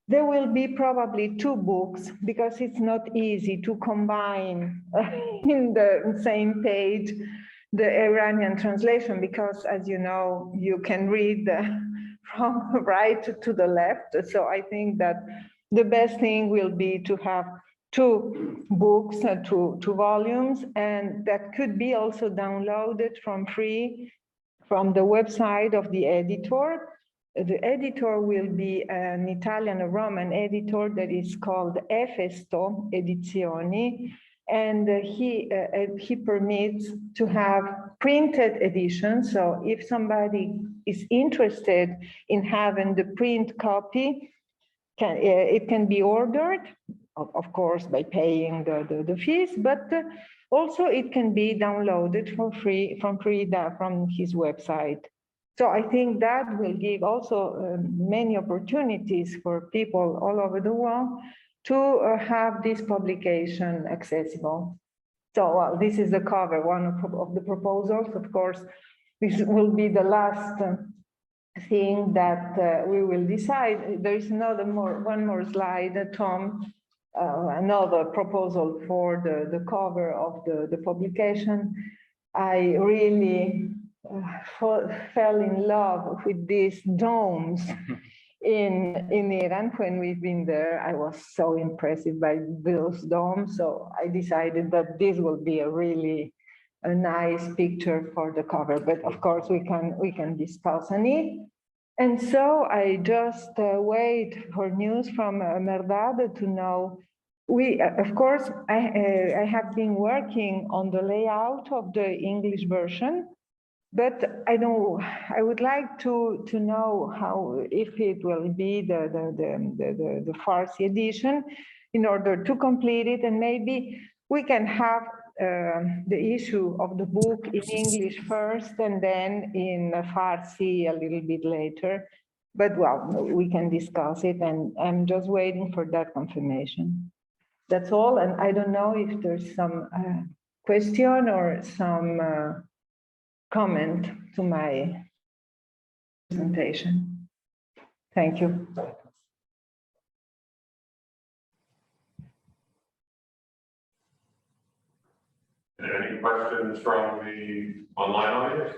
There will be probably two books, because it's not easy to combine in the same page the Iranian translation, because as you know, you can read from right to the left. So I think that the best thing will be to have two books, two volumes, and that could be also downloaded free from the website of the editor. The editor will be an Italian, a Roman editor that is called Efesto Edizioni, and he permits to have printed editions. So if somebody is interested in having the print copy, it can be ordered, of course, by paying the fees, but also it can be downloaded for free from his website. So I think that will give also many opportunities for people all over the world to have this publication accessible. So this is the cover, one of the proposals. Of course, this will be the last thing that we will decide. There is one more slide, Tom, another proposal for the cover of the publication. I really fell in love with these domes in Iran when we've been there. I was so impressed by those domes, so I decided that this will be a nice picture for the cover. But of course, we can discuss on it. And so I just wait for news from Mehrdad to know. Of course, I have been working on the layout of the English version, but I would like to know how, if it will be the Farsi edition in order to complete it, and maybe we can have the issue of the book in English first and then in Farsi a little bit later. But well, we can discuss it, and I'm just waiting for that confirmation. That's all, and I don't know if there's some question or some comment to my presentation. Thank you. Any questions from the online audience?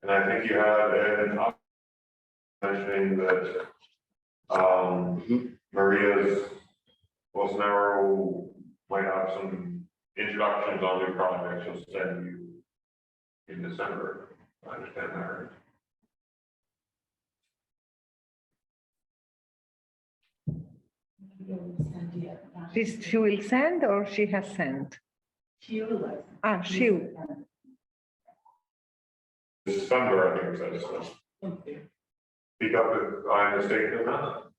And I think you had an mentioning that Maria's Bolsonaro might have some introductions on new projects she'll send you in December. I understand that, right? idea. She will send or she has sent? She will. She will. December, I think it says. Okay. Speak up if I'm mistaken or not.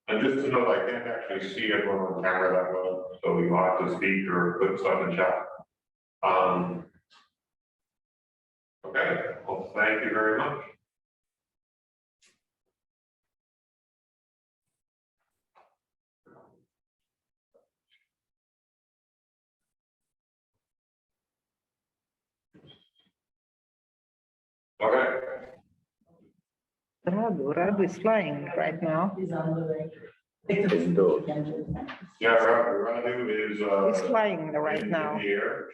And just to note, I can't actually see everyone on camera that well, so you have to speak or put stuff in chat. Okay, well, thank you very much. Okay. Radu is flying right now. He's on the way. Yeah, Radu is, He's flying right in now. the air.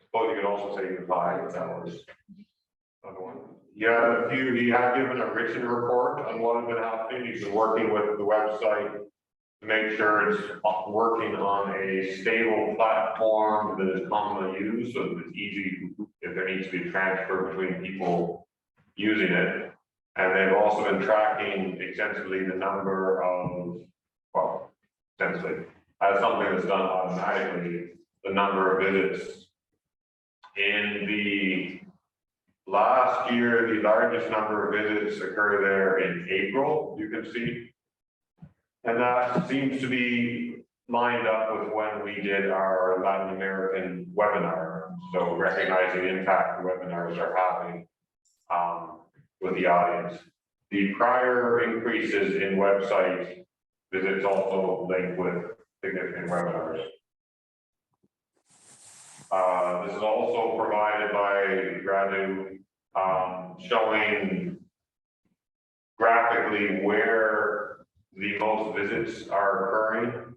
Suppose you could also say goodbye, if that was another one. Yeah, he had given a written report on what had been happening. He's been working with the website to make sure it's working on a stable platform that is commonly used, so that it's easy if there needs to be transfer between people using it. And they've also been tracking extensively the number of, well, extensively, as something that's done automatically, the number of visits. In the last year, the largest number of visits occurred there in April, you can see. And that seems to be lined up with when we did our Latin American webinar. So recognizing the impact the webinars are having with the audience. The prior increases in website visits also linked with significant webinars. This is also provided by Radu, showing graphically where the most visits are occurring,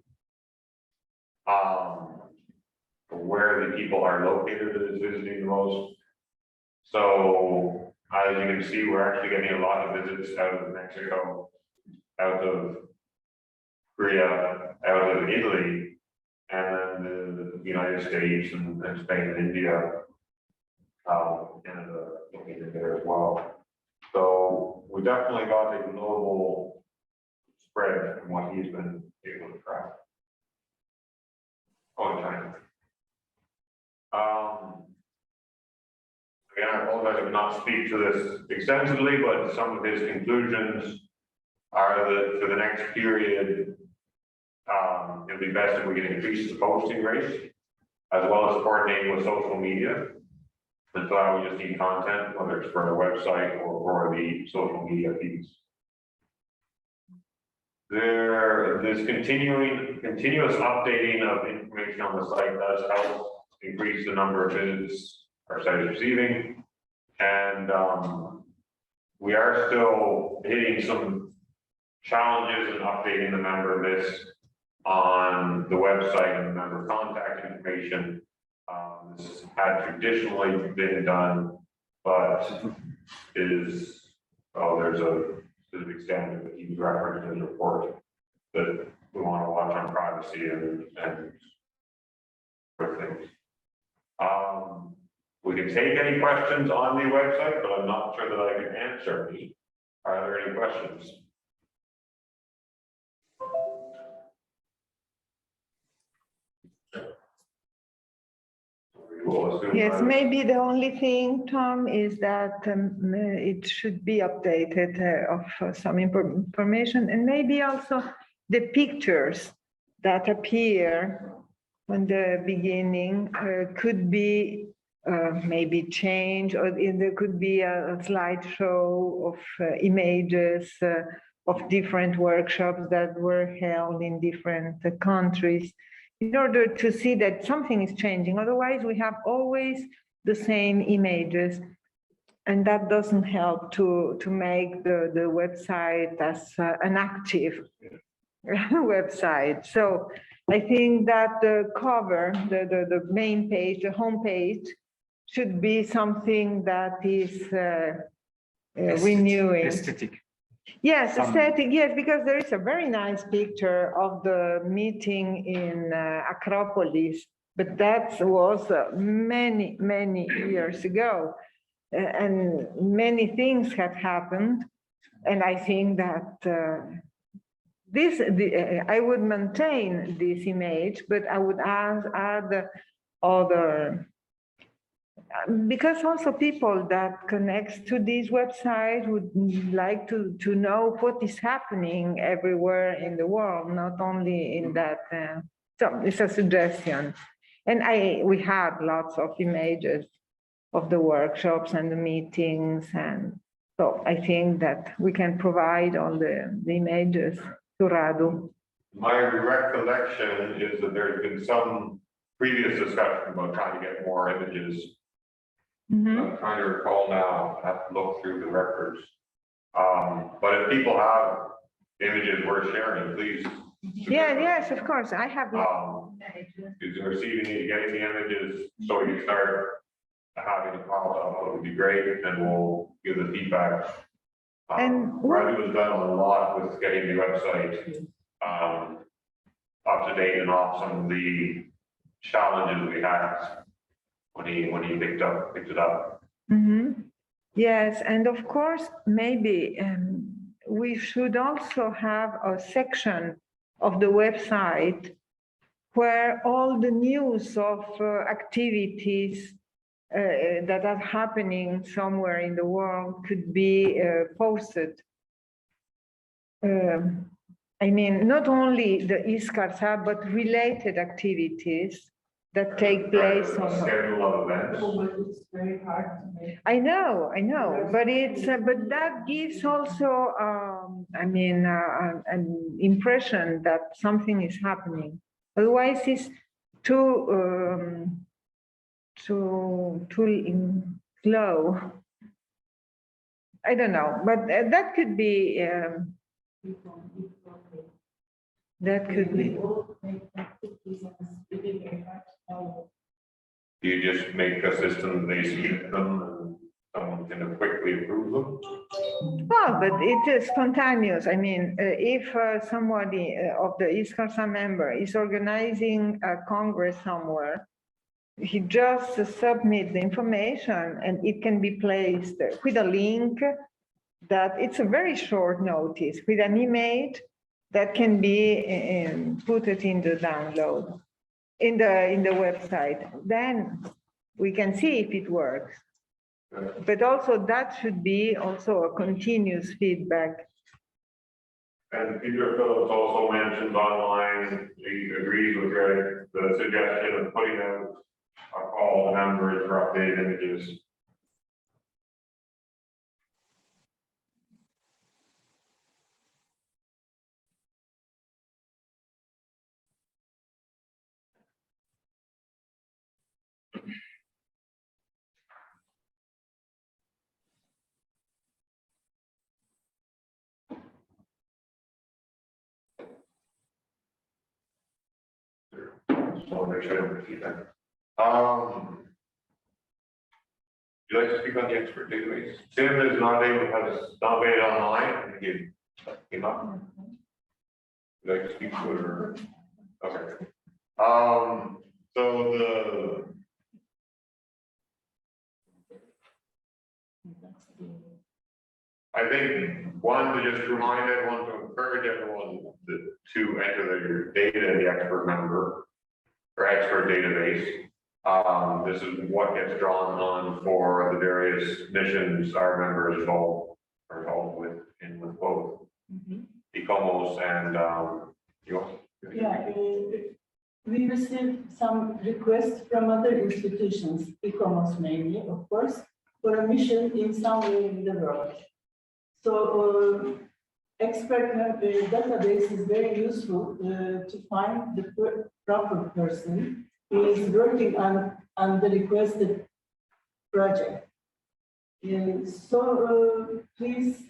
where the people are located that is visiting the most. So as you can see, we're actually getting a lot of visits out of Mexico, out of Korea, out of Italy, and then the United States and Spain and India, Canada looking in there as well. So we definitely got a global spread from what he's been able to track. Oh, China. Again, I apologize I cannot speak to this extensively, but some of his conclusions are that for the next period, it'll be best if we can increase the posting rate, as well as coordinating with social media. And so now we just need content, whether it's for the website or for the social media feeds. This continuous updating of information on the site does help increase the number of visits our site is receiving. And we are still hitting some challenges in updating the member list on the website and the member contact information. This had traditionally been done, but is, there's a specific standard that he's referenced in his report that we want to watch on privacy and other things. We can take any questions on the website, but I'm not sure that I can answer any. Are there any questions? Yes, maybe the only thing, Tom, is that it should be updated of some information, and maybe also the pictures that appear in the beginning could be maybe changed, or there could be a slideshow of images of different workshops that were held in different countries, in order to see that something is changing. Otherwise, we have always the same images, and that doesn't help to make the website as an active website. So I think that the cover, the main page, the home page, should be something that is renewing. Aesthetic. Yes, aesthetic, yes, because there is a very nice picture of the meeting in Acropolis, but that was many, many years ago. And many things have happened. And I think that I would maintain this image, but I would add other, because also people that connect to this website would like to know what is happening everywhere in the world, not only in that. So it's a suggestion. And we had lots of images of the workshops and the meetings. And so I think that we can provide all the images to Radu. My recollection is that there's been some previous discussion about trying to get more images. I'm trying to recall now, I have to look through the records. But if people have images worth sharing, please. Yeah, yes, of course, I have. Is receiving, getting the images, so we can start having a file upload would be great, and we'll give the feedback. Radu has done a lot with getting the website up to date and off some of the challenges we had when he picked it up. Yes, and of course, maybe we should also have a section of the website where all the news of activities that are happening somewhere in the world could be posted. I mean, not only the ISCARSAH, but related activities that take place somewhere. Schedule of events. It's very hard to make. I know, but it's but that gives also, I mean, an impression that something is happening. Otherwise, it's too slow. I don't know, but that could be. That could be. You just make a system, they see them, and someone can quickly approve them. Well, but it is spontaneous. I mean, if somebody of the ISCARSAH member is organizing a congress somewhere, he just submits the information and it can be placed with a link that it's a very short notice with an image that can be put it in the download in the website. Then we can see if it works. But also that should be also a continuous feedback. And Peter Phillips also mentions online, he agrees with the suggestion of putting out a call to members for updated images. So I'll make sure I don't repeat that. Would you like to speak on the expert database? Tim is not able, has not made it online, I think he came up. Would you like to speak to it or? Okay. So I think one, to just remind everyone, to encourage everyone to enter their data in the expert member or expert database. This is what gets drawn on for the various missions our members are involved with both ICOMOS and Yeah, we received some requests from other institutions, ICOMOS mainly, of course, for a mission in somewhere in the world. So expert database is very useful to find the proper person who is working on the requested project. So please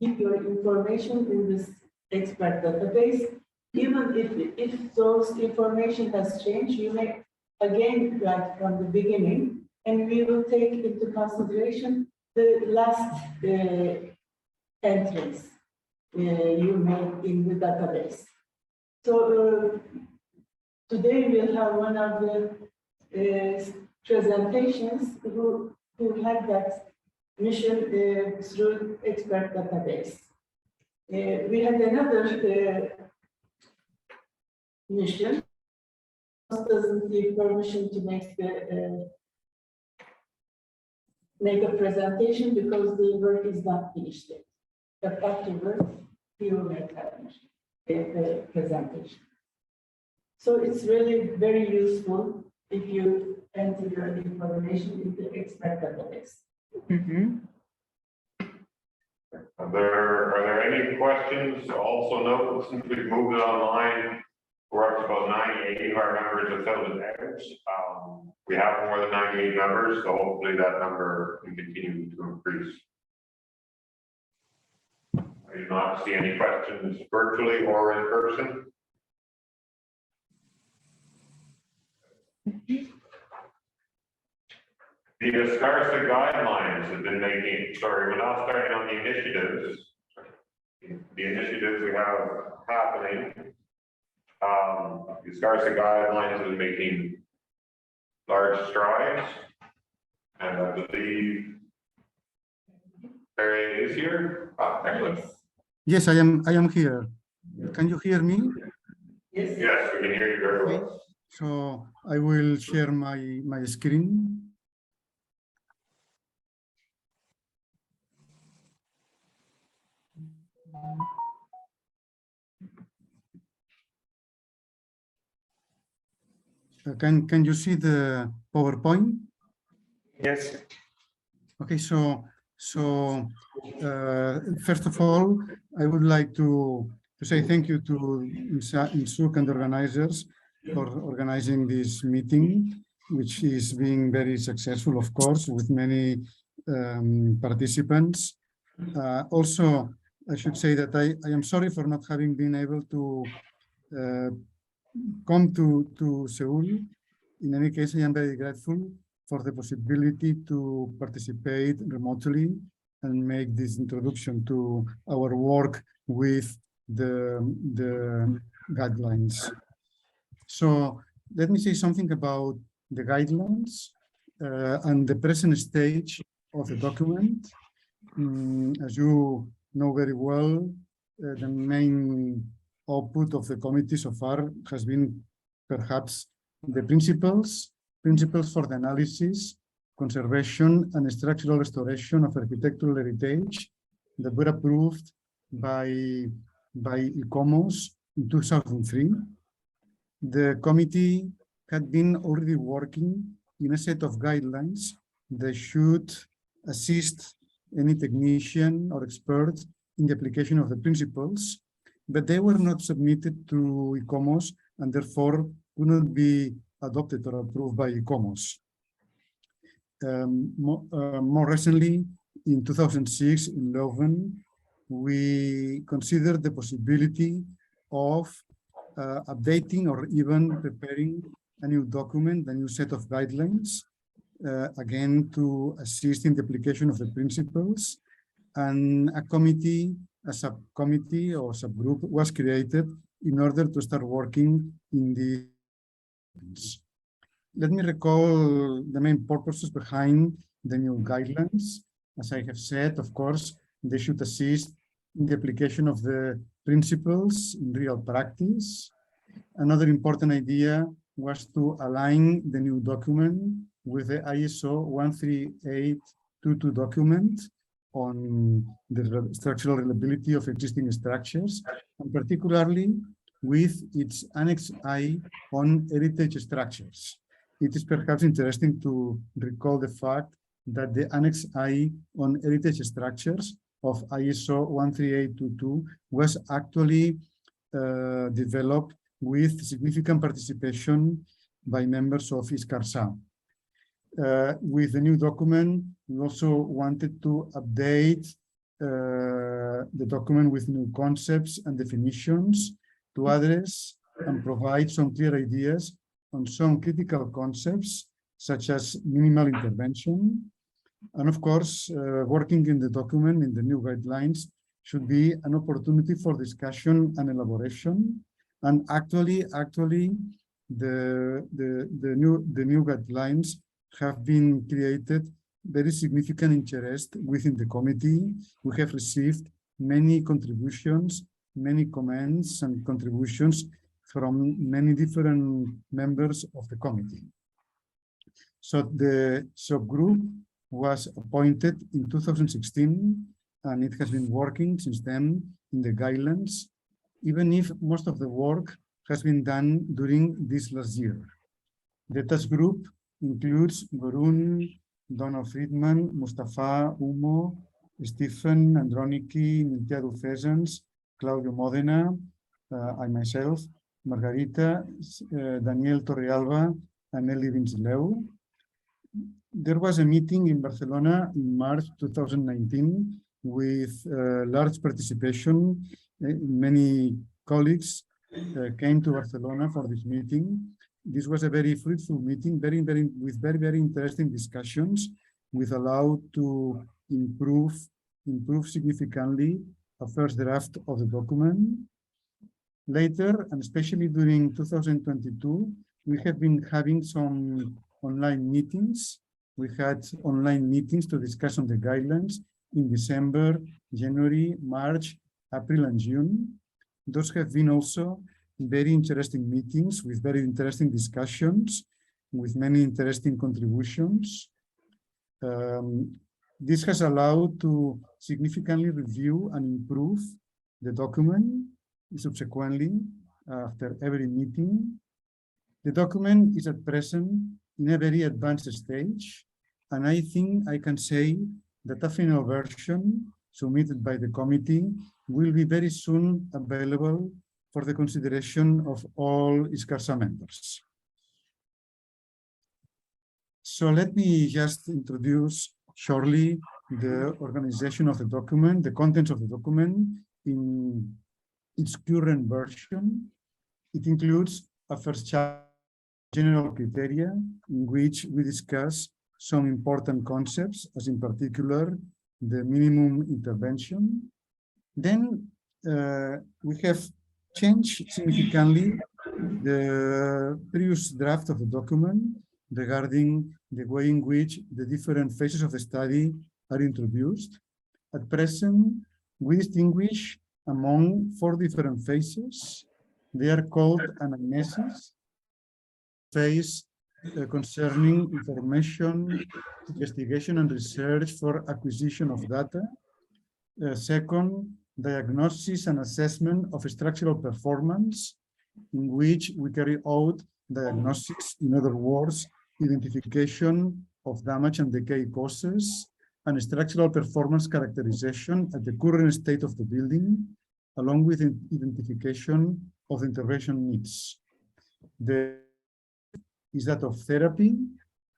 keep your information in this expert database. Even if those information has changed, you may again write from the beginning, and we will take into consideration the last entries you made in the database. So today we'll have one of the presentations who had that mission through expert database. We had another mission. Doesn't give permission to make a presentation because the work is not finished yet. But afterwards, he will make that the presentation. So it's really very useful if you enter your information in the expert database. Are there any questions? Also note, since we've moved it online, we're up to about 98 of our members have filled it out. We have more than 98 members, so hopefully that number can continue to increase. I do not see any questions virtually or in person. The ISCARSAH guidelines have been making, sorry, we're now starting on the initiatives. The initiatives we have happening. The ISCARSAH guidelines have been making large strides. And I believe Terry is here. Excellent. Yes, I am here. Can you hear me? Yes. Yes, we can hear you very well. So I will share my screen. Can you see the PowerPoint? Yes. Okay, so first of all, I would like to say thank you to INSUC and the organizers for organizing this meeting, which is being very successful, of course, with many participants. Also, I should say that I am sorry for not having been able to come to Seoul. In any case, I am very grateful for the possibility to participate remotely and make this introduction to our work with the guidelines. So let me say something about the guidelines and the present stage of the document. As you know very well, the main output of the committee so far has been perhaps the principles for the analysis, conservation, and structural restoration of architectural heritage that were approved by ICOMOS in 2003. The committee had been already working in a set of guidelines that should assist any technician or expert in the application of the principles, but they were not submitted to ICOMOS and therefore could not be adopted or approved by ICOMOS. More recently, in 2006, in Leuven, we considered the possibility of updating or even preparing a new document, a new set of guidelines, again, to assist in the application of the principles. And a committee, a subcommittee or subgroup was created in order to start working in the. Let me recall the main purposes behind the new guidelines. As I have said, of course, they should assist in the application of the principles in real practice. Another important idea was to align the new document with the ISO 13822 document on the structural reliability of existing structures, and particularly with its Annex I on heritage structures. It is perhaps interesting to recall the fact that the Annex I on heritage structures of ISO 13822 was actually developed with significant participation by members of ISCARSAH. With the new document, we also wanted to update the document with new concepts and definitions to address and provide some clear ideas on some critical concepts, such as minimal intervention. And of course, working in the document, in the new guidelines, should be an opportunity for discussion and elaboration. And actually, the new guidelines have been created very significant interest within the committee. We have received many contributions, many comments and contributions from many different members of the committee. So the subgroup was appointed in 2016, and it has been working since then in the guidelines, even if most of the work has been done during this last year. The task group includes Gorun, Donna Friedman, Mustafa, Umo, Stephen, Androniki, Miltiades Fezans, Claudio Modena, I myself, Margarita, Daniel Torrealba, and Eli Vinceleu. There was a meeting in Barcelona in March 2019 with large participation. Many colleagues came to Barcelona for this meeting. This was a very fruitful meeting, with very interesting discussions, which allowed to improve significantly a first draft of the document. Later, and especially during 2022, we have been having some online meetings. We had online meetings to discuss on the guidelines in December, January, March, April, and June. Those have been also very interesting meetings with very interesting discussions, with many interesting contributions. This has allowed to significantly review and improve the document subsequently after every meeting. The document is at present in a very advanced stage, and I think I can say that a final version submitted by the committee will be very soon available for the consideration of all ISCARSAH members. So let me just introduce shortly the organization of the document, the contents of the document in its current version. It includes a first chapter, general criteria, in which we discuss some important concepts, as in particular, the minimum intervention. Then we have changed significantly the previous draft of the document regarding the way in which the different phases of the study are introduced. At present, we distinguish among 4 different phases. They are called anamnesis, phase concerning information, investigation and research for acquisition of data. Second, diagnosis and assessment of structural performance, in which we carry out diagnosis, in other words, identification of damage and decay causes, and structural performance characterization at the current state of the building, along with identification of intervention needs. The is that of therapy,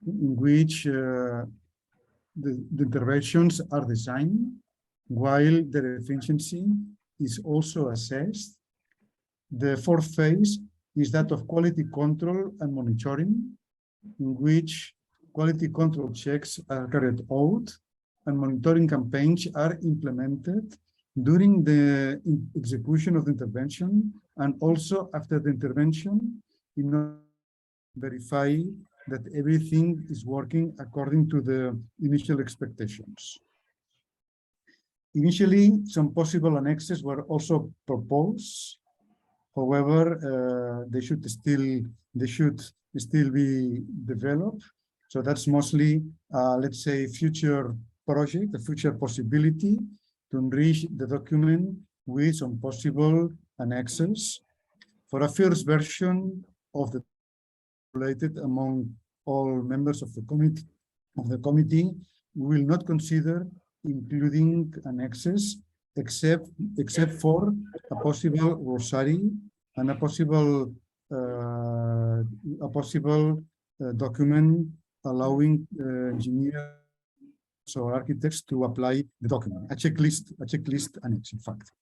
in which the interventions are designed, while their efficiency is also assessed. The 4th phase is that of quality control and monitoring, in which quality control checks are carried out and monitoring campaigns are implemented during the execution of the intervention and also after the intervention, in order to verify that everything is working according to the initial expectations. Initially, some possible annexes were also proposed. However, they should still be developed. So that's mostly, let's say, future project, a future possibility to enrich the document with some possible annexes. For a first version of the related among all members of the committee, we will not consider including annexes except for a possible glossary and a possible document allowing engineers or architects to apply the document, a checklist annex, in fact.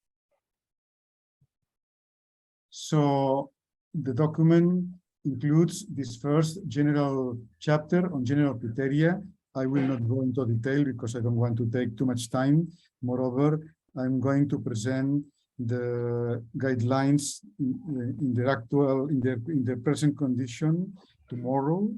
So the document includes this first general chapter on general criteria. I will not go into detail because I don't want to take too much time. Moreover, I'm going to present the guidelines in the present condition tomorrow.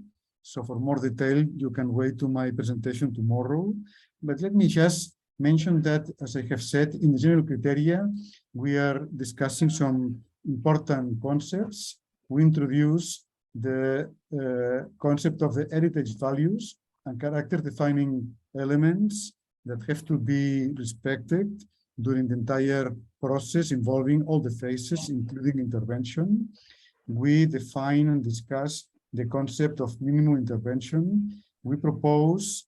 So for more detail, you can wait to my presentation tomorrow. But let me just mention that, as I have said, in the general criteria, we are discussing some important concepts. We introduce the concept of the heritage values and character defining elements that have to be respected during the entire process involving all the phases, including intervention. We define and discuss the concept of minimum intervention. We propose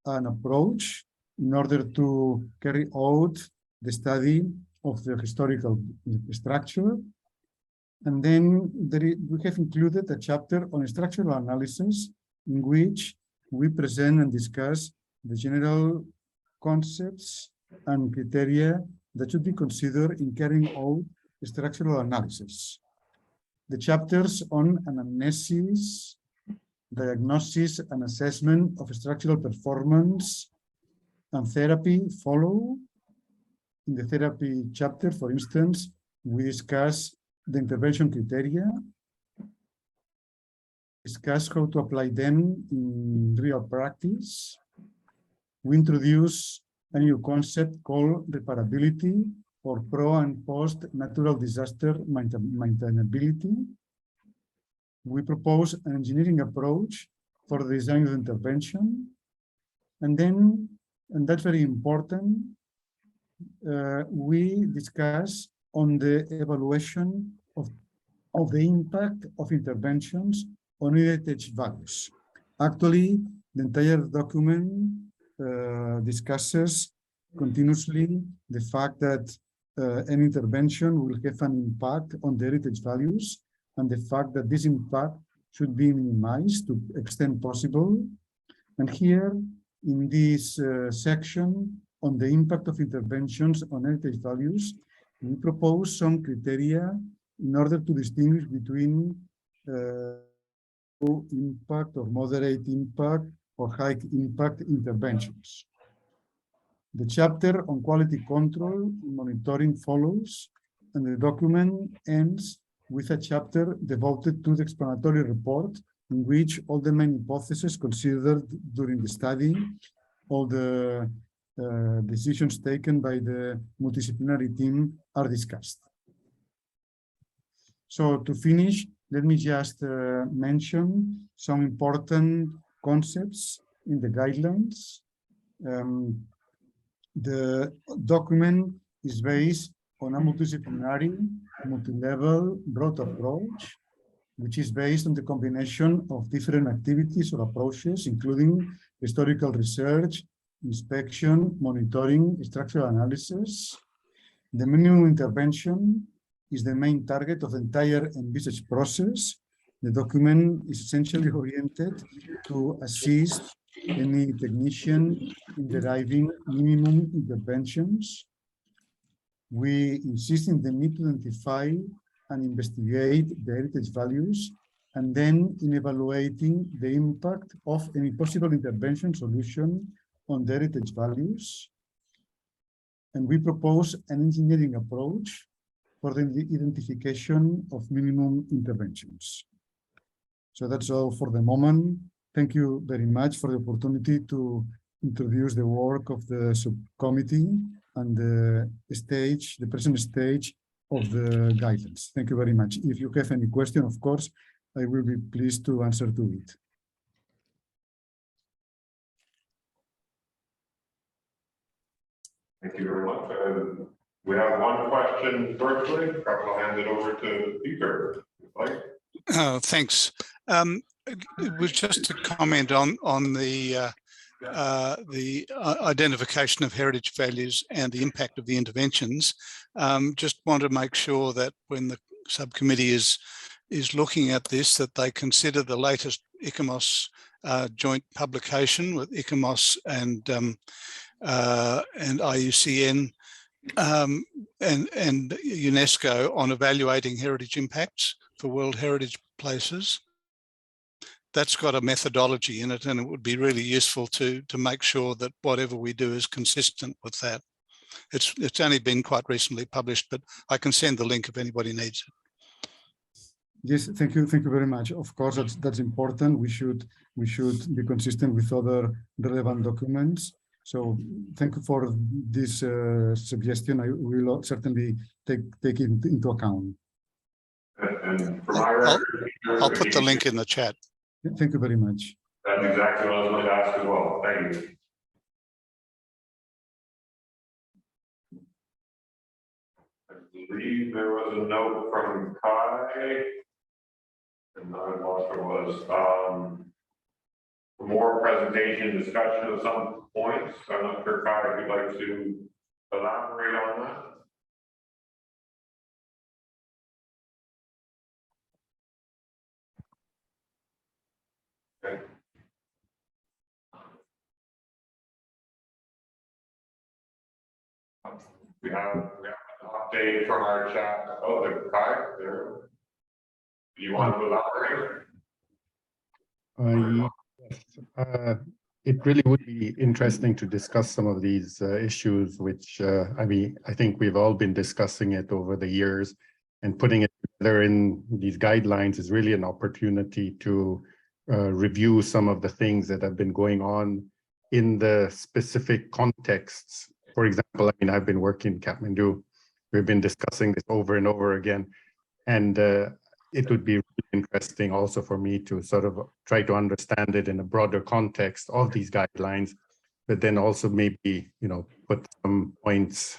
an approach in order to carry out the study of the historical structure. And then we have included a chapter on structural analysis in which we present and discuss the general concepts and criteria that should be considered in carrying out structural analysis. The chapters on anamnesis, diagnosis and assessment of structural performance and therapy follow. In the therapy chapter, for instance, we discuss the intervention criteria, discuss how to apply them in real practice. We introduce a new concept called reparability, or pro and post natural disaster maintainability. We propose an engineering approach for the design of intervention. And then, and that's very important, we discuss on the evaluation of the impact of interventions on heritage values. Actually, the entire document discusses continuously the fact that an intervention will have an impact on the heritage values, and the fact that this impact should be minimized to the extent possible. And here, in this section on the impact of interventions on heritage values, we propose some criteria in order to distinguish between low impact or moderate impact or high impact interventions. The chapter on quality control and monitoring follows, and the document ends with a chapter devoted to the explanatory report, in which all the main hypotheses considered during the study, all the decisions taken by the multidisciplinary team are discussed. So to finish, let me just mention some important concepts in the guidelines. The document is based on a multidisciplinary, multi-level, broad approach, which is based on the combination of different activities or approaches, including historical research, inspection, monitoring, structural analysis. The minimum intervention is the main target of the entire envisaged process. The document is essentially oriented to assist any technician in deriving minimum interventions. We insist in the need to identify and investigate the heritage values, and then in evaluating the impact of any possible intervention solution on the heritage values. And we propose an engineering approach for the identification of minimum interventions. So that's all for the moment. Thank you very much for the opportunity to introduce the work of the subcommittee and the present stage of the guidance. Thank you very much. If you have any question, of course, I will be pleased to answer to it. Thank you very much. We have one question virtually. Perhaps I'll hand it over to Peter. Thanks. It was just a comment on the identification of heritage values and the impact of the interventions. Just want to make sure that when the subcommittee is looking at this, that they consider the latest ICOMOS joint publication with ICOMOS and IUCN and UNESCO on evaluating heritage impacts for World Heritage Places. That's got a methodology in it, and it would be really useful to make sure that whatever we do is consistent with that. It's only been quite recently published, but I can send the link if anybody needs it. Yes, thank you very much. Of course, that's important. We should be consistent with other relevant documents. So thank you for this suggestion. I will certainly take it into account. And for my record. I'll put the link in the chat. Thank you very much. That's exactly what I was going to ask as well. Thank you. I believe there was a note from Kai. And I lost what it was. More presentation discussion of some points. I'm not sure, Kai, if you'd like to elaborate on that. Okay. We have an update from our chat. Oh, the Kai there. Do you want to elaborate? It really would be interesting to discuss some of these issues, which I think we've all been discussing it over the years, and putting it together in these guidelines is really an opportunity to review some of the things that have been going on in the specific contexts. For example, I've been working in Kathmandu. We've been discussing this over and over again, and it would be really interesting also for me to sort of try to understand it in a broader context of these guidelines, but then also maybe, put some points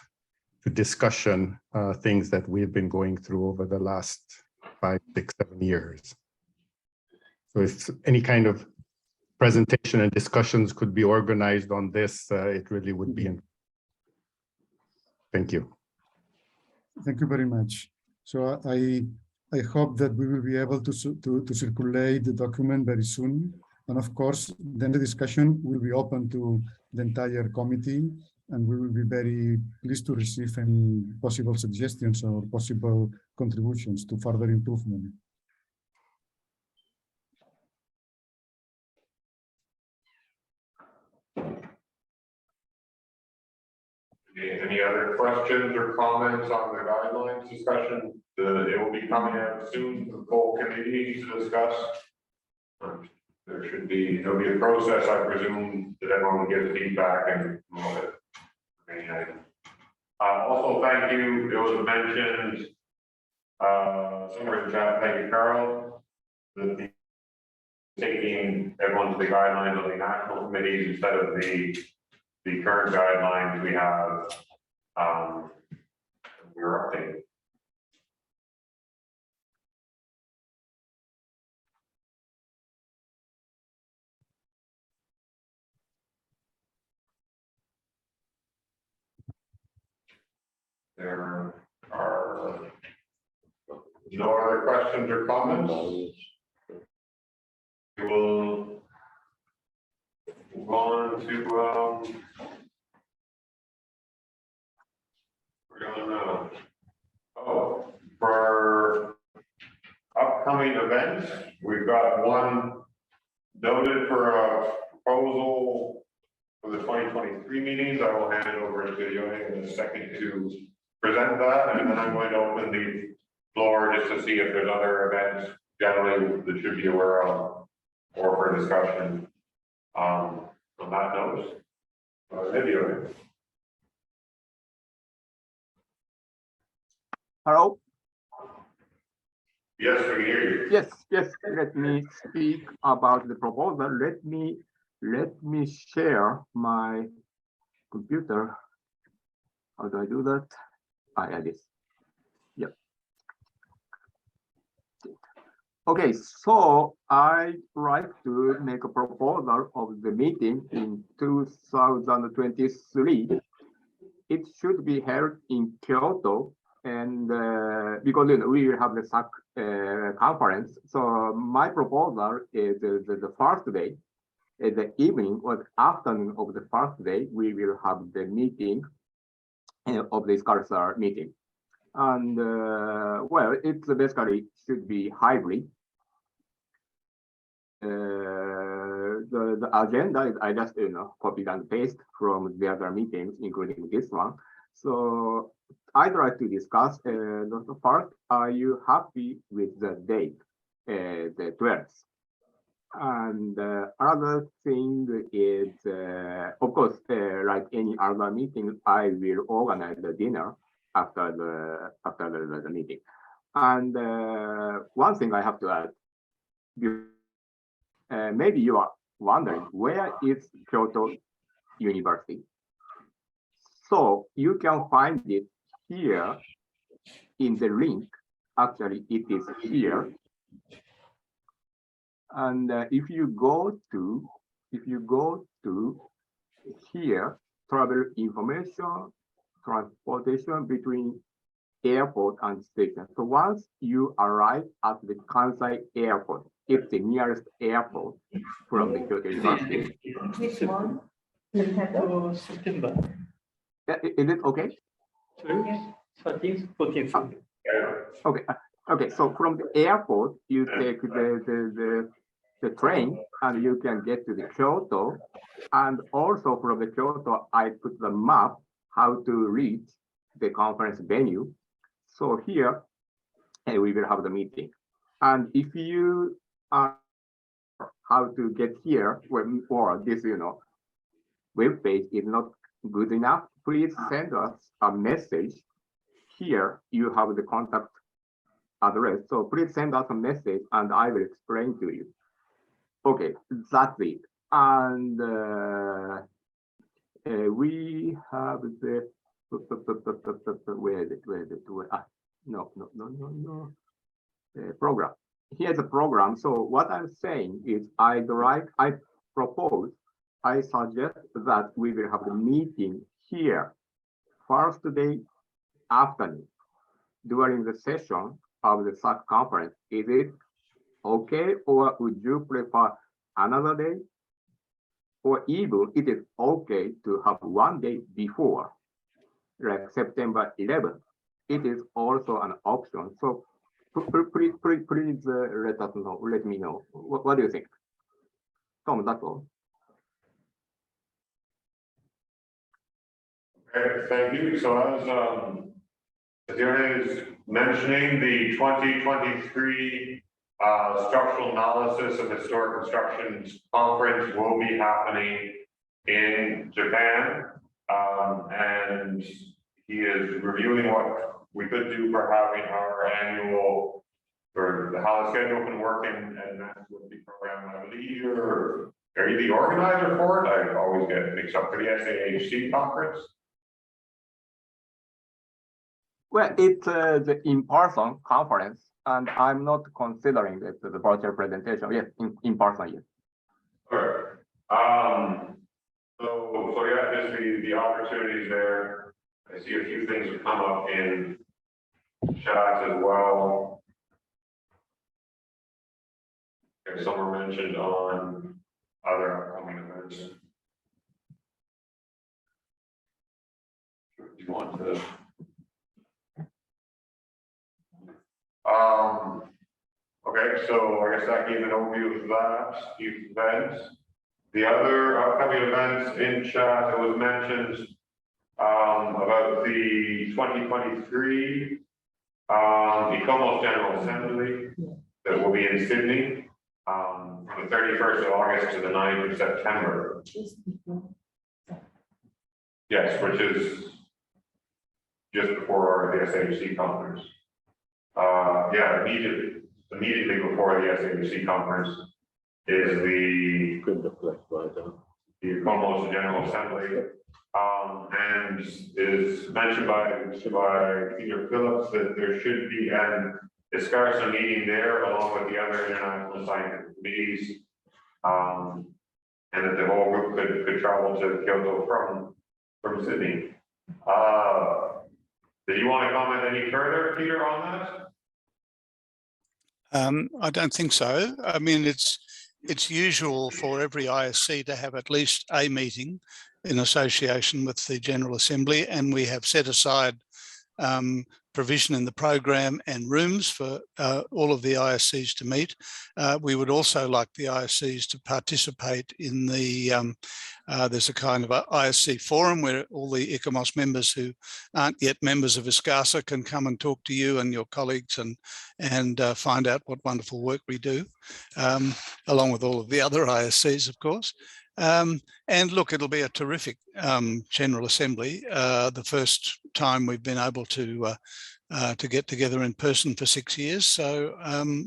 to discussion, things that we've been going through over the last 5, 6, 7 years. So if any kind of presentation and discussions could be organized on this, it really would be. Thank you. Thank you very much. So I hope that we will be able to circulate the document very soon. And of course, then the discussion will be open to the entire committee, and we will be very pleased to receive any possible suggestions or possible contributions to further improvement. Any other questions or comments on the guidelines discussion? It will be coming out soon to the full committee to discuss. There'll be a process, I presume, that everyone will give feedback and also thank you. It was mentioned somewhere in the chat. Thank you, Carol. Taking everyone to the guidelines of the national committees instead of the current guidelines we have. We're updating. There are no other questions or comments. We will move on to for upcoming events, we've got one noted for a proposal for the 2023 meetings. I will hand it over to Yohe in a second to present that, and then I'm going to open the floor just to see if there's other events generally that should be aware of or for discussion on that note. Video. Hello? Yes, we can hear you. Yes. Let me speak about the proposal. Let me share my computer. How do I do that? Yeah, this. Yep. Okay, so I'd like to make a proposal of the meeting in 2023. It should be held in Kyoto, and because we will have the SAC conference. So my proposal is the first day, the evening or afternoon of the first day, we will have the meeting of the ISCARSAH meeting. And well, it's basically should be hybrid. The agenda is I just copied and paste from the other meetings, including this one. So I'd like to discuss the first, are you happy with the date, the 12th? And another thing is, of course, like any other meeting, I will organize the dinner after the meeting. And one thing I have to add, maybe you are wondering, where is Kyoto University? So you can find it here in the link. Actually, it is here. And if you go to here, travel information, transportation between airport and station. So once you arrive at the Kansai airport, it's the nearest airport from the Kyoto University. Which one? September? September. Is it okay? 13th, 14th. Okay. So from the airport, you take the train and you can get to the Kyoto. And also from the Kyoto, I put the map how to reach the conference venue. So here, we will have the meeting. And if you are how to get here, or this, web page is not good enough, please send us a message. Here you have the contact address. So please send us a message and I will explain to you. Okay, that's it. And we have the where is it? No. Program. Here's the program. So what I'm saying is I suggest that we will have the meeting here first day afternoon during the session of the SAC conference. Is it okay, or would you prefer another day? Or even it is okay to have one day before, like September 11th. It is also an option. So please let us know. Let me know. What do you think? Tom, that's all. Okay, thank you. So as Diana is mentioning, the 2023 Structural Analysis of Historic Constructions Conference will be happening in Japan. And he is reviewing what we could do for having our annual, or how the schedule can work, and that's what the program, I believe, are you the organizer for it? I always get mixed up for the SAHC conference. Well, it's the in-person conference, and I'm not considering it the virtual presentation. Yes, in person, yes. All right. So yeah, just the opportunities there. I see a few things have come up in chat as well. Okay, some were mentioned on other upcoming events. Do you want to? Okay, so I guess that gave an overview of that event. The other upcoming events in chat, it was mentioned about the 2023 ICOMOS General Assembly that will be in Sydney from the 31st of August to the 9th of September. Yes, which is just before the SAHC conference. Yeah, immediately before the SAHC conference is the ICOMOS General Assembly. And is mentioned by Peter Phillips that there should be an ISCARSAH meeting there along with the other international scientific committees. And that the whole group could travel to Kyoto from Sydney. Did you want to comment any further, Peter, on that? I don't think so. I mean, it's usual for every ISC to have at least a meeting in association with the General Assembly, and we have set aside provision in the program and rooms for all of the ISCs to meet. We would also like the ISCs to participate in the, there's a kind of a ISC forum where all the ICOMOS members who aren't yet members of ISCARSAH can come and talk to you and your colleagues and find out what wonderful work we do, along with all of the other ISCs, of course. And look, it'll be a terrific General Assembly. The first time we've been able to get together in person for 6 years. So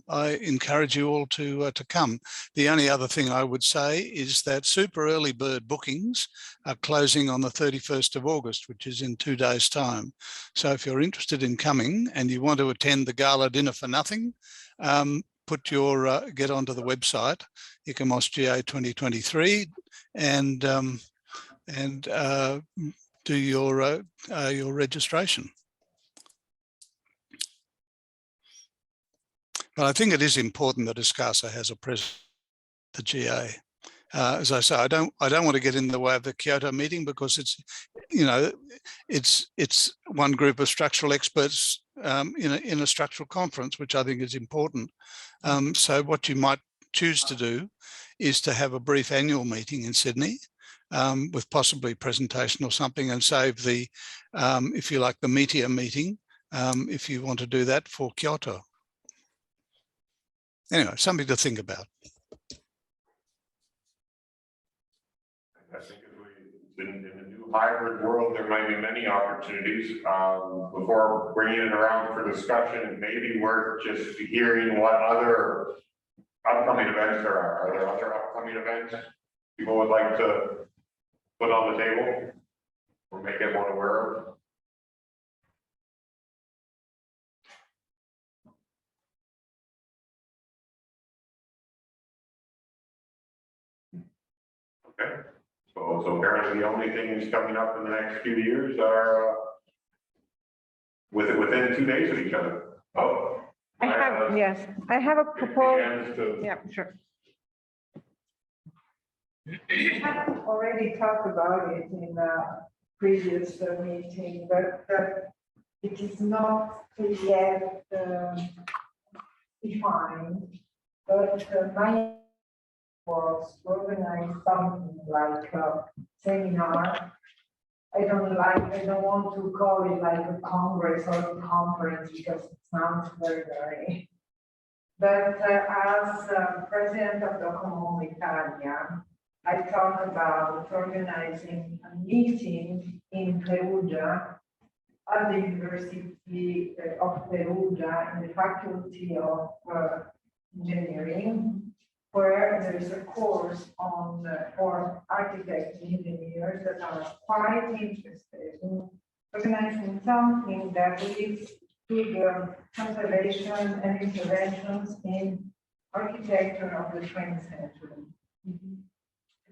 I encourage you all to come. The only other thing I would say is that super early bird bookings are closing on the 31st of August, which is in 2 days' time. So if you're interested in coming and you want to attend the gala dinner for nothing, put your get onto the website ICOMOS GA 2023 and do your registration. But I think it is important that ISCARSAH has a president, the GA. As I say, I don't want to get in the way of the Kyoto meeting because it's, you know, it's one group of structural experts in a structural conference, which I think is important. So what you might choose to do is to have a brief annual meeting in Sydney with possibly presentation or something, and save the, if you like, the meteor meeting, if you want to do that for Kyoto. Anyway, something to think about. I think in the new hybrid world, there might be many opportunities. Before bringing it around for discussion, it may be worth just hearing what other upcoming events there are. Are there other upcoming events people would like to put on the table or make everyone aware of? Okay, so apparently the only things coming up in the next few years are within 2 days of each other. Oh, I have a proposal. Yeah, sure. We have already talked about it in the previous meeting, but it is not yet defined. But my was to organize something like a seminar. I don't want to call it like a congress or a conference because it sounds very. But as president of Docomo Italia, I thought about organizing a meeting in Perugia at the University of Perugia in the Faculty of Engineering, where there is a course on for architects and engineers that are quite interested in organizing something that leads to the conservation and interventions in architecture of the 20th century.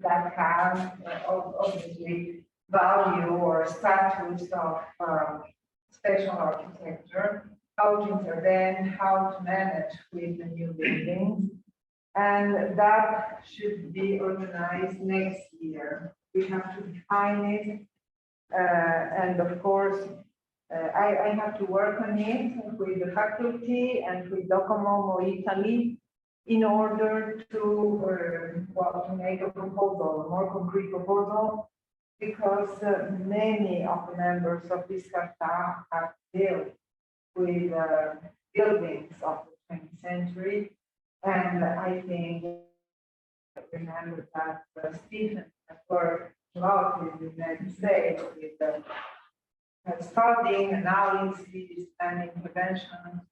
That have obviously value or status of special architecture, how to intervene, how to manage with the new buildings. And that should be organized next year. We have to define it. And of course, I have to work on it with the faculty and with Docomo Italy in order to, to make a proposal, a more concrete proposal, because many of the members of ISCARSAH have dealt with buildings of the 20th century. And I think, remember that Stephen has worked a lot with the United States with studying analysis and interventions,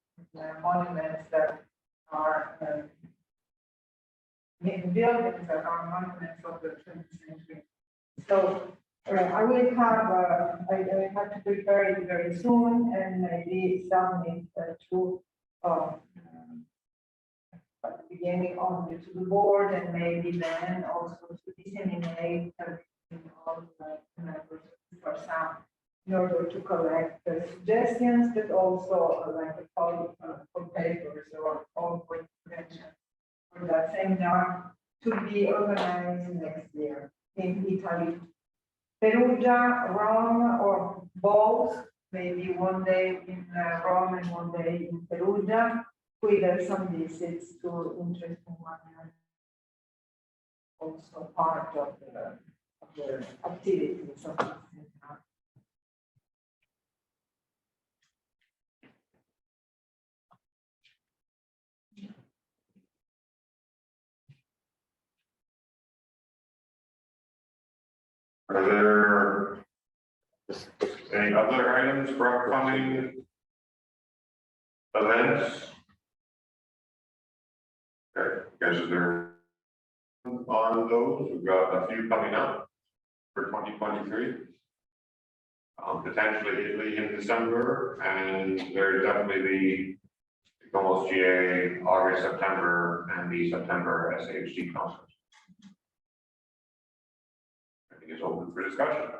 monuments that are buildings that are monuments of the 20th century. So I will have, I have to prepare it very soon and maybe submit to at the beginning only to the board and maybe then also to disseminate all the members of ISCARSAH in order to collect the suggestions, but also like a call for papers or call for intervention for that seminar to be organized next year in Italy. Perugia, Rome, or both maybe one day in Rome and one day in Perugia, with some visits to interesting one. Also part of the activities of the seminar. Are there any other items for upcoming events? Okay, guys, is there on those? We've got a few coming up for 2023. Potentially Italy in December, and there's definitely the almost GA August, September, and the September SAHD conference. I think it's open for discussion.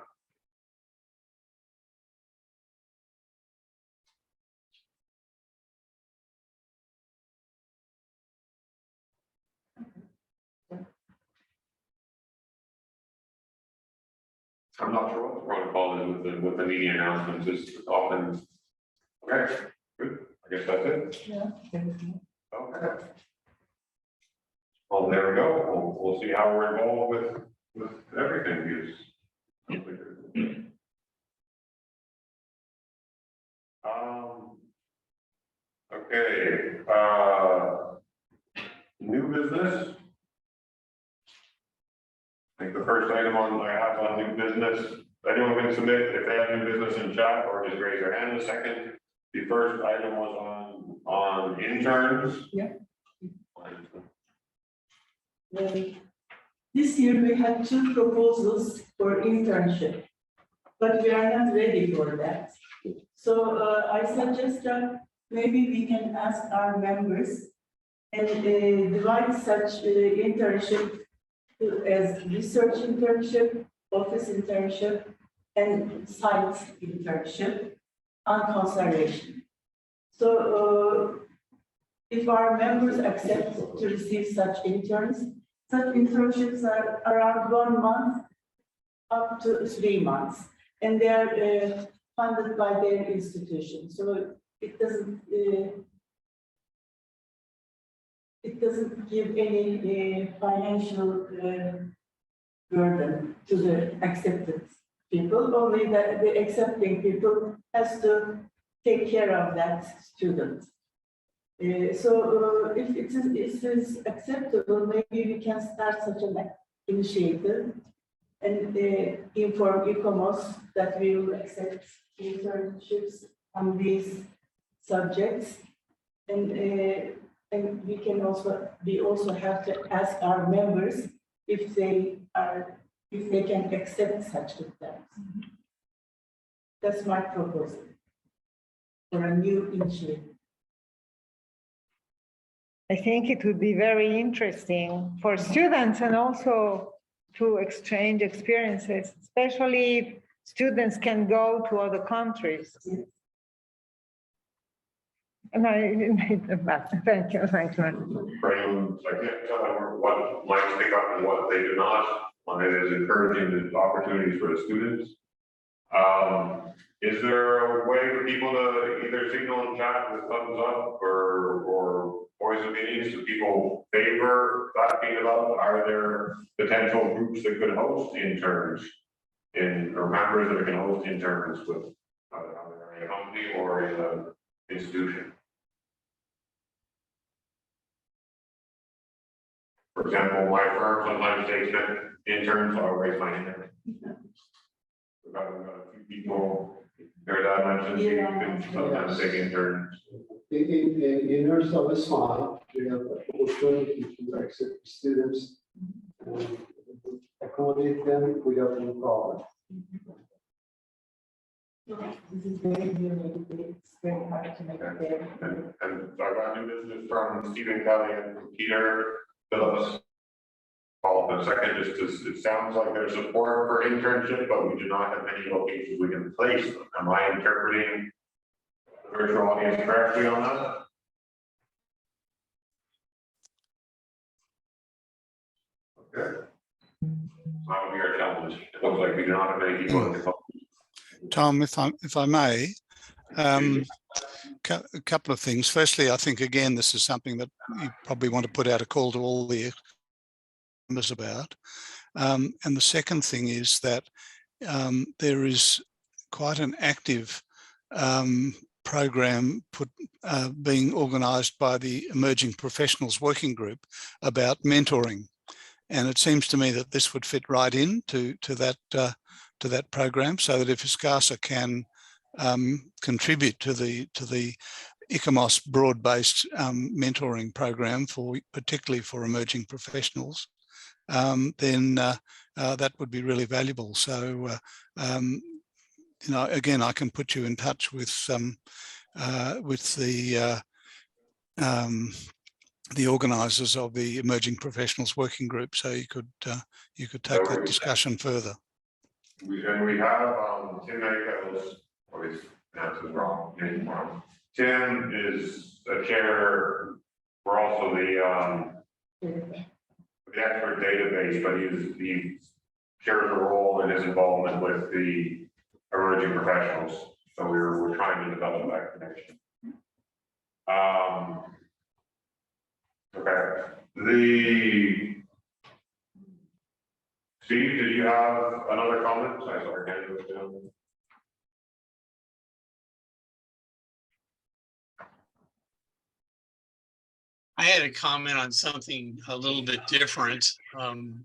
I'm not sure what the protocol is with the media announcements. It's often okay. Good. I guess that's it. Yeah. Okay. Well, there we go. We'll see how we're involved with everything. Okay. New business. I think the first item I have on new business, anyone can submit if they have new business in chat or just raise their hand. The second, the first item was on interns. Yeah. This year we had 2 proposals for internship, but we are not ready for that. So I suggest that maybe we can ask our members and divide such internship as research internship, office internship, and site internship on conservation. So if our members accept to receive such internships are around 1 month up to 3 months, and they are funded by their institution. So it doesn't give any financial burden to the accepted people. Only that the accepting people has to take care of that student. So if it is acceptable, maybe we can start such an initiative and inform ICOMOS that we will accept internships on these subjects, and we can also have to ask our members if they can accept such exams. That's my proposal for a new initiative. I think it would be very interesting for students and also to exchange experiences, especially if students can go to other countries. And thank you. For anyone, I can't tell what might pick up and what they do not. One is encouraging the opportunities for the students. Is there a way for people to either signal in chat with thumbs up or voice opinions? Do people favor that being developed? Are there potential groups that could host interns or members that can host interns with either a company or an institution? For example, my firm sometimes takes interns, so I'll raise my hand. We've got a few people there that I mentioned, you can sometimes take interns. In our service fund, we have opportunity to accept students and accommodate them without any problem. This is very unique. It's very hard to make it there. And I got new business from Stephen Kelly and from Peter Phillips. The second, it sounds like there's support for internship, but we do not have many locations we can place them. Am I interpreting the virtual audience correctly on that? Okay. That would be our challenge. It looks like we do not have many people in the company. Tom, if I may, A couple of things. Firstly, I think, again, this is something that you probably want to put out a call to all the members about. And the second thing is that there is quite an active program being organised by the Emerging Professionals Working Group about mentoring. And it seems to me that this would fit right in to that program, so that if ISCARSAH can contribute to the ICOMOS broad-based mentoring program particularly for emerging professionals, then that would be really valuable. So, you know, again, I can put you in touch with the organisers of the Emerging Professionals Working Group, so you could take that discussion further. We have Tim Echols, always pronounces wrong. Tim is a chair. We're also the expert database, but he shares a role in his involvement with the emerging professionals. So we're trying to develop that connection. Okay. Steve, did you have another comment? I saw your hand go down. I had a comment on something a little bit different,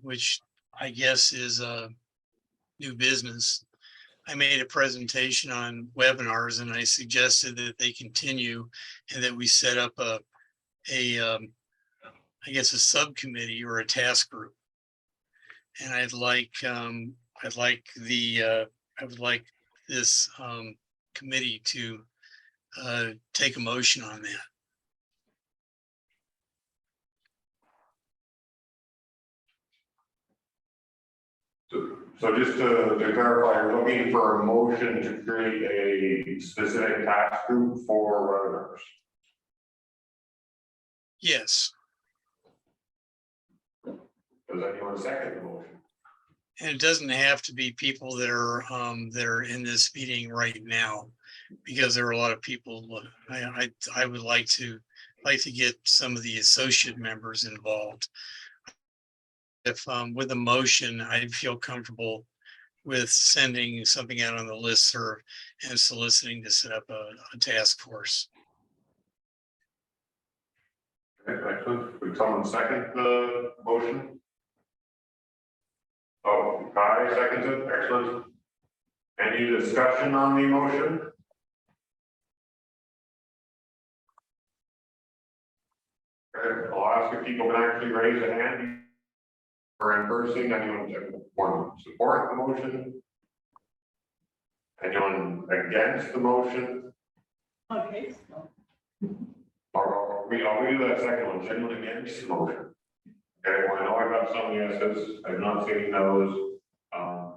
which I guess is a new business. I made a presentation on webinars and I suggested that they continue and that we set up I guess a subcommittee or a task group. And I would like this committee to take a motion on that. So just to clarify, you're looking for a motion to create a specific task group for webinars? Yes. Does anyone second the motion? And it doesn't have to be people that are in this meeting right now, because there are a lot of people. I would like to get some of the associate members involved. If with a motion, I'd feel comfortable with sending something out on the listserv and soliciting to set up a task force. Okay, excellent. Would someone second the motion? Oh, Kai seconds it. Excellent. Any discussion on the motion? Okay, I'll ask if people can actually raise a hand or in person. Anyone want to support the motion? Anyone against the motion? Okay. Or we do that second one. Is anyone against the motion? Okay, well, I know I've got some yeses. I've not seen those. I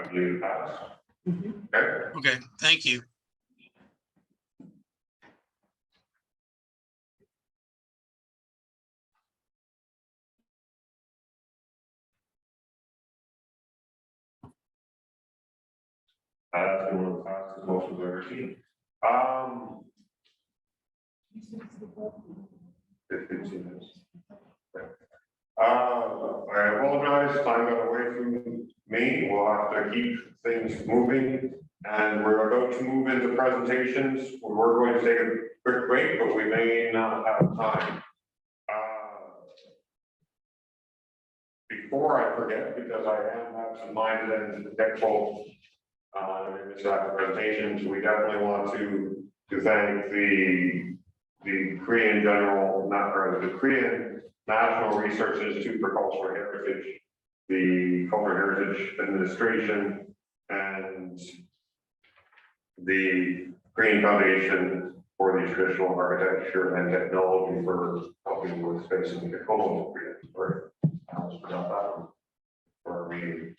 believe it passed. Okay. Okay, thank you. That's been one of the fastest motions I've ever seen. 15 minutes. I apologize, time got away from me. We'll have to keep things moving. And we're about to move into presentations. We're going to take a quick break, but we may not have time. Before I forget, because I am absent-minded and forgetful, in this presentations, we definitely want to thank the Korean the Korean National Research Institute for Cultural Heritage, the Cultural Heritage Administration, and the Korean Foundation for the Traditional Architecture and Technology for helping with facing the Korean. Sorry, I almost forgot that one for a meeting.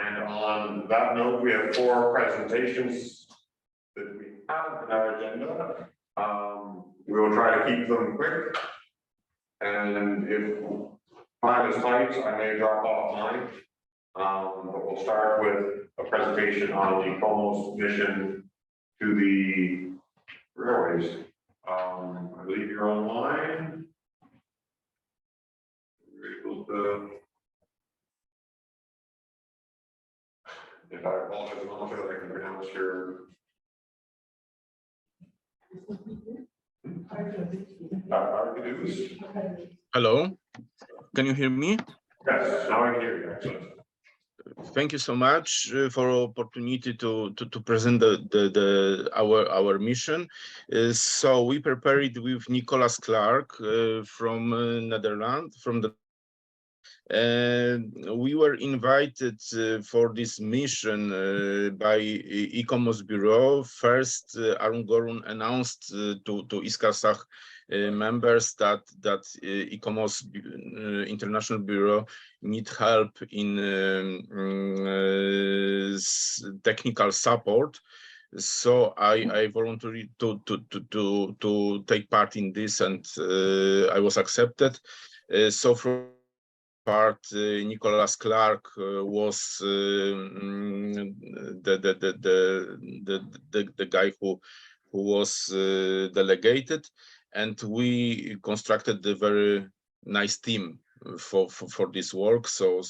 And on that note, we have 4 presentations that we have in our agenda. We will try to keep them quick. And if time is tight, I may drop off mine. But we'll start with a presentation on the ICOMOS mission to the railways. I believe you're online. You're able to. If I apologize, I'm not sure that I can pronounce your. Hello, can you hear me? Yes, now I can hear you. Excellent. Thank you so much for opportunity to present our mission. So we prepared with Nicholas Clark from Netherlands, from the. We were invited for this mission by ICOMOS Bureau. First, Arun Gorun announced to ISCARSAH members that ICOMOS International Bureau need help in technical support. So I volunteered to take part in this, and I was accepted. So from part, Nicholas Clark was the guy who was delegated, and we constructed a very nice team for this work. So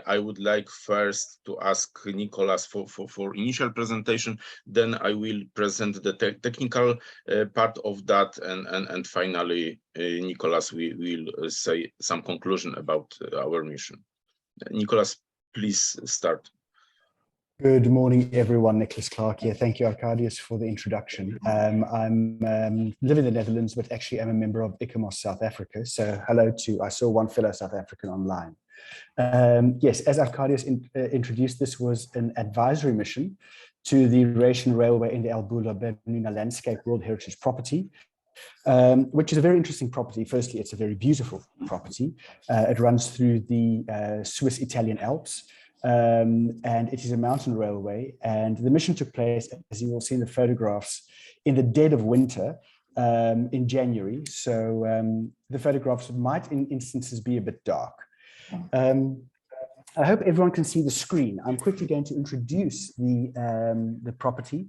I would like first to ask Nicholas for initial presentation, then I will present the technical part of that, and finally Nicholas will say some conclusion about our mission. Nicholas, please start. Good morning, everyone. Nicholas Clark here. Thank you, Arkadiusz, for the introduction. I'm live in the Netherlands, but actually I'm a member of ICOMOS South Africa. So hello to, I saw one fellow South African online. Yes, as Arkadiusz introduced, this was an advisory mission to the Eurasian Railway in the Albula-Bernina Landscape World Heritage Property, which is a very interesting property. Firstly, it's a very beautiful property. It runs through the Swiss-Italian Alps. And it is a mountain railway, and the mission took place, as you will see in the photographs, in the dead of winter in January. So the photographs might in instances be a bit dark. I hope everyone can see the screen. I'm quickly going to introduce the property,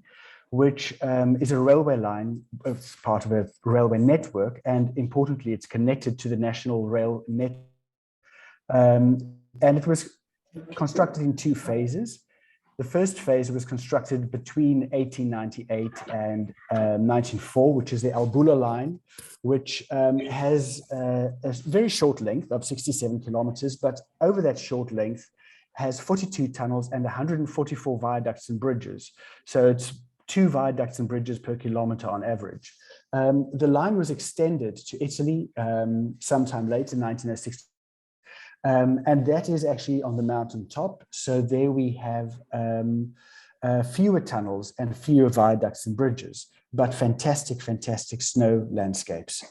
which is a railway line, it's part of a railway network, and importantly, it's connected to the national rail net. And it was constructed in two phases. The first phase was constructed between 1898 and 1904, which is the Albula line, which has a very short length of 67 kilometers, but over that short length has 42 tunnels and 144 viaducts and bridges. So it's 2 viaducts and bridges per kilometer on average. The line was extended to Italy sometime later, 1906. And that is actually on the mountain top. So there we have fewer tunnels and fewer viaducts and bridges, but fantastic, fantastic snow landscapes.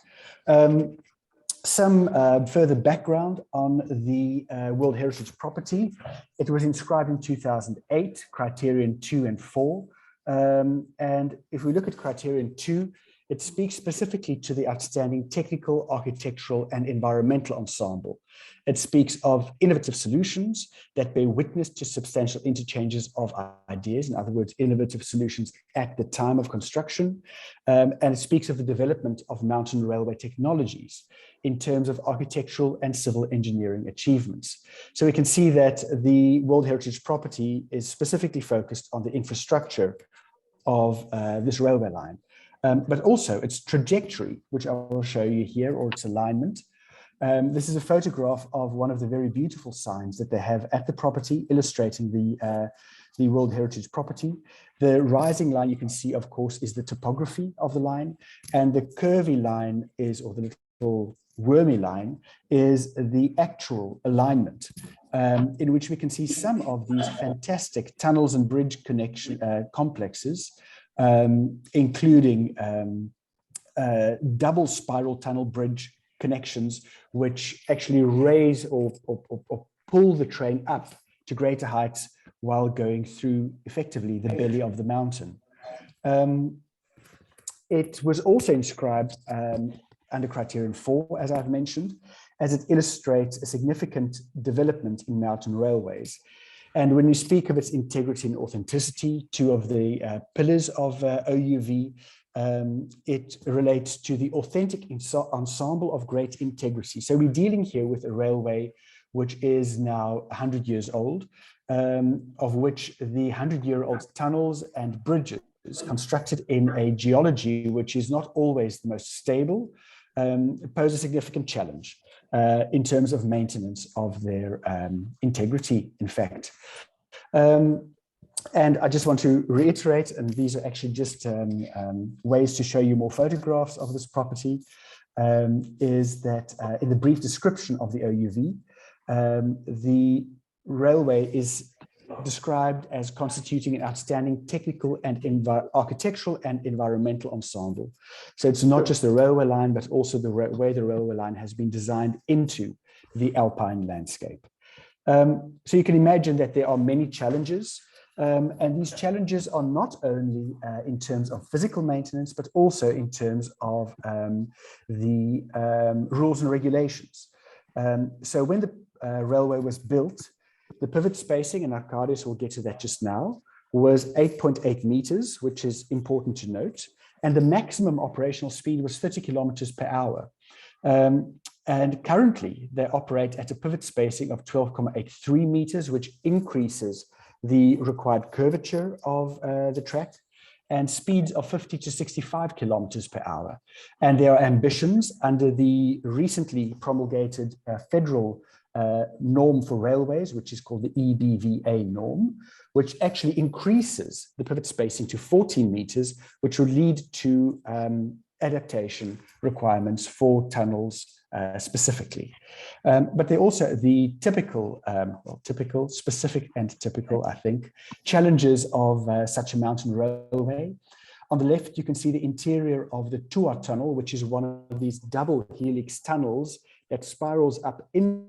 Some further background on the World Heritage Property. It was inscribed in 2008, criterion 2 and 4. And if we look at criterion 2, it speaks specifically to the outstanding technical, architectural, and environmental ensemble. It speaks of innovative solutions that bear witness to substantial interchanges of ideas, in other words, innovative solutions at the time of construction. And it speaks of the development of mountain railway technologies in terms of architectural and civil engineering achievements. So we can see that the World Heritage Property is specifically focused on the infrastructure of this railway line. But also its trajectory, which I will show you here, or its alignment. This is a photograph of one of the very beautiful signs that they have at the property, illustrating the World Heritage Property. The rising line you can see, of course, is the topography of the line, and the curvy line is, or the little wormy line, is the actual alignment, in which we can see some of these fantastic tunnels and bridge connection complexes, including double spiral tunnel bridge connections, which actually raise or pull the train up to greater heights while going through effectively the belly of the mountain. It was also inscribed under criterion 4, as I've mentioned, as it illustrates a significant development in mountain railways. And when we speak of its integrity and authenticity, two of the pillars of OUV, it relates to the authentic ensemble of great integrity. So we're dealing here with a railway which is now 100 years old, of which the 100-year-old tunnels and bridges constructed in a geology which is not always the most stable, pose a significant challenge in terms of maintenance of their integrity, in fact. And I just want to reiterate, and these are actually just ways to show you more photographs of this property, is that in the brief description of the OUV, the railway is described as constituting an outstanding technical and architectural and environmental ensemble. So it's not just the railway line, but also the way the railway line has been designed into the alpine landscape. So you can imagine that there are many challenges, and these challenges are not only in terms of physical maintenance, but also in terms of the rules and regulations. So when the railway was built, the pivot spacing, and Arkadiusz will get to that just now, was 8.8 meters, which is important to note. And the maximum operational speed was 30 kilometers per hour. And currently they operate at a pivot spacing of 12.83 meters, which increases the required curvature of the track, and speeds of 50 to 65 kilometers per hour. And there are ambitions under the recently promulgated federal norm for railways, which is called the EBVA norm, which actually increases the pivot spacing to 14 meters, which will lead to adaptation requirements for tunnels specifically. But they're also the typical, specific and typical, I think, challenges of such a mountain railway. On the left, you can see the interior of the Tua tunnel, which is one of these double helix tunnels that spirals up in.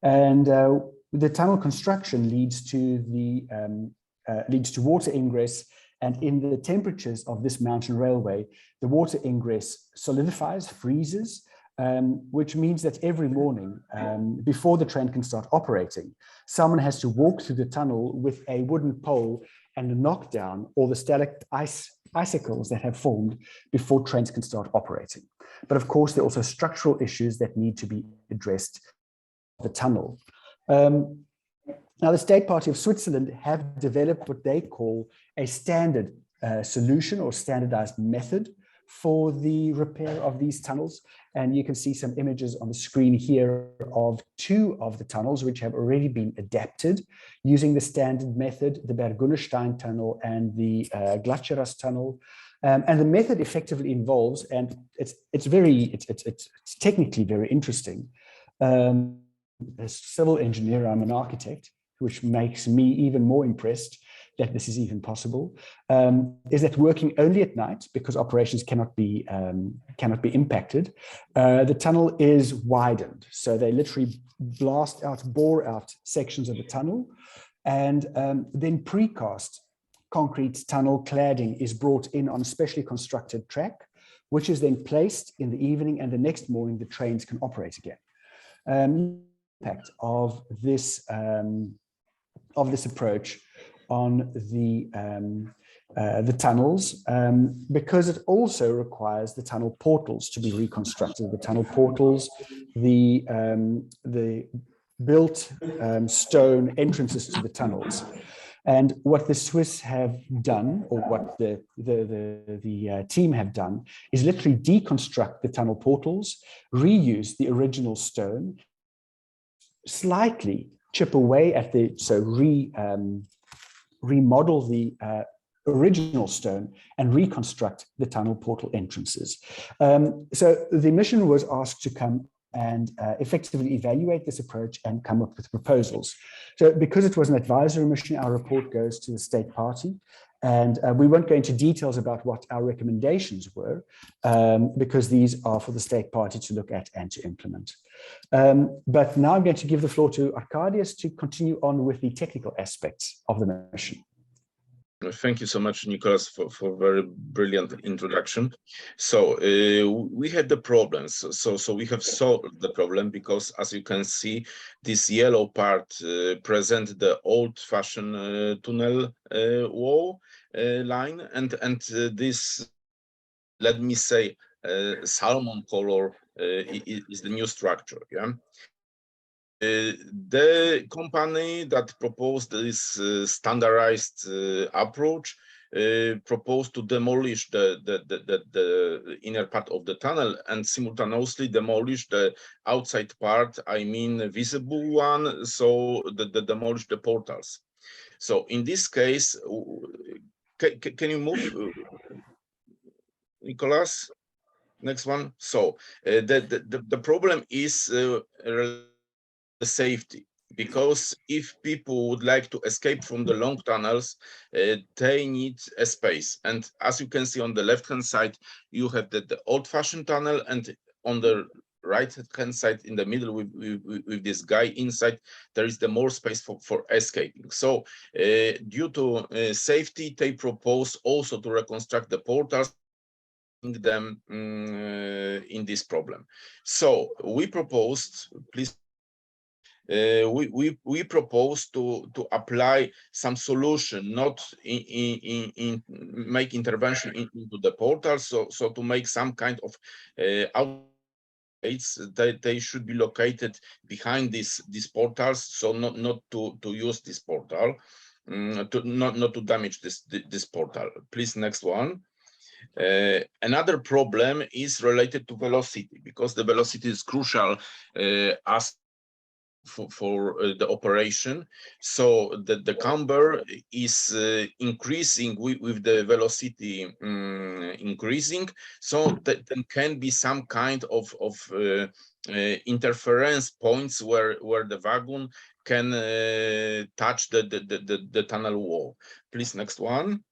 And the tunnel construction leads to water ingress, and in the temperatures of this mountain railway, the water ingress solidifies, freezes, which means that every morning before the train can start operating, someone has to walk through the tunnel with a wooden pole and knock down all the static icicles that have formed before trains can start operating. But of course, there are also structural issues that need to be addressed the tunnel. Now, the State Party of Switzerland have developed what they call a standard solution or standardized method for the repair of these tunnels. And you can see some images on the screen here of two of the tunnels which have already been adapted using the standard method, the Bergunestein tunnel and the Glacheras tunnel. And the method effectively involves, and it's technically very interesting. As a civil engineer, I'm an architect, which makes me even more impressed that this is even possible, is that working only at night, because operations cannot be impacted, the tunnel is widened. So they literally bore out sections of the tunnel, and then precast concrete tunnel cladding is brought in on a specially constructed track, which is then placed in the evening, and the next morning the trains can operate again. Impact of this approach on the tunnels, because it also requires the tunnel portals to be reconstructed. The tunnel portals, the built stone entrances to the tunnels. And what the Swiss have done, or what the team have done, is literally deconstruct the tunnel portals, reuse the original stone, slightly chip away at remodel the original stone and reconstruct the tunnel portal entrances. So the mission was asked to come and effectively evaluate this approach and come up with proposals. So because it was an advisory mission, our report goes to the state party, and we won't go into details about what our recommendations were, because these are for the state party to look at and to implement. But now I'm going to give the floor to Arkadiusz to continue on with the technical aspects of the mission. Thank you so much, Nicholas, for very brilliant introduction. So we had the problems. So we have solved the problem because, as you can see, this yellow part present the old-fashioned tunnel wall line, and this, let me say, salmon color is the new structure. Yeah. The company that proposed this standardized approach proposed to demolish the inner part of the tunnel and simultaneously demolish the outside part, I mean visible one, so demolish the portals. So in this case, can you move, Nicholas? Next one. So the problem is the safety, because if people would like to escape from the long tunnels, they need a space. And as you can see on the left hand side, you have the old-fashioned tunnel, and on the right hand side in the middle with this guy inside, there is the more space for escaping. So due to safety, they propose also to reconstruct the portals them in this problem. So we proposed, please, we propose to apply some solution, not in make intervention into the portal. So to make some kind of outlets, they should be located behind these portals. So not to use this portal, not to damage this portal. Please, next one. Another problem is related to velocity, because the velocity is crucial as for the operation. So the camber is increasing with the velocity increasing. So that there can be some kind of interference points where the wagon can touch the tunnel wall. Please, next one.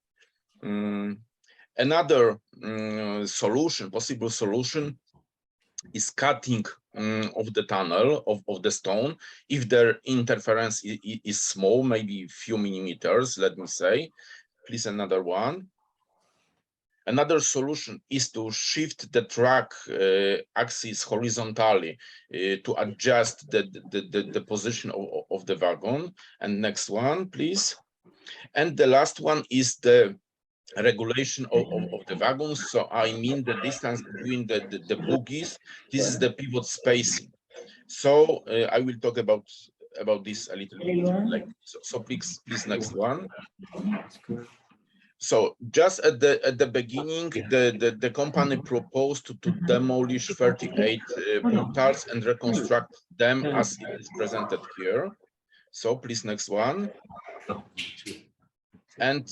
Another solution, possible solution, is cutting of the tunnel of the stone if their interference is small, maybe a few millimeters, let me say. Please, another one. Another solution is to shift the track axis horizontally to adjust the position of the wagon. And next one, please. And the last one is the regulation of the wagons. So I mean the distance between the bogies. This is the pivot spacing. So I will talk about this a little bit later. So please next one. So just at the beginning, the company proposed to demolish 38 portals and reconstruct them as it is presented here. So please, next one. And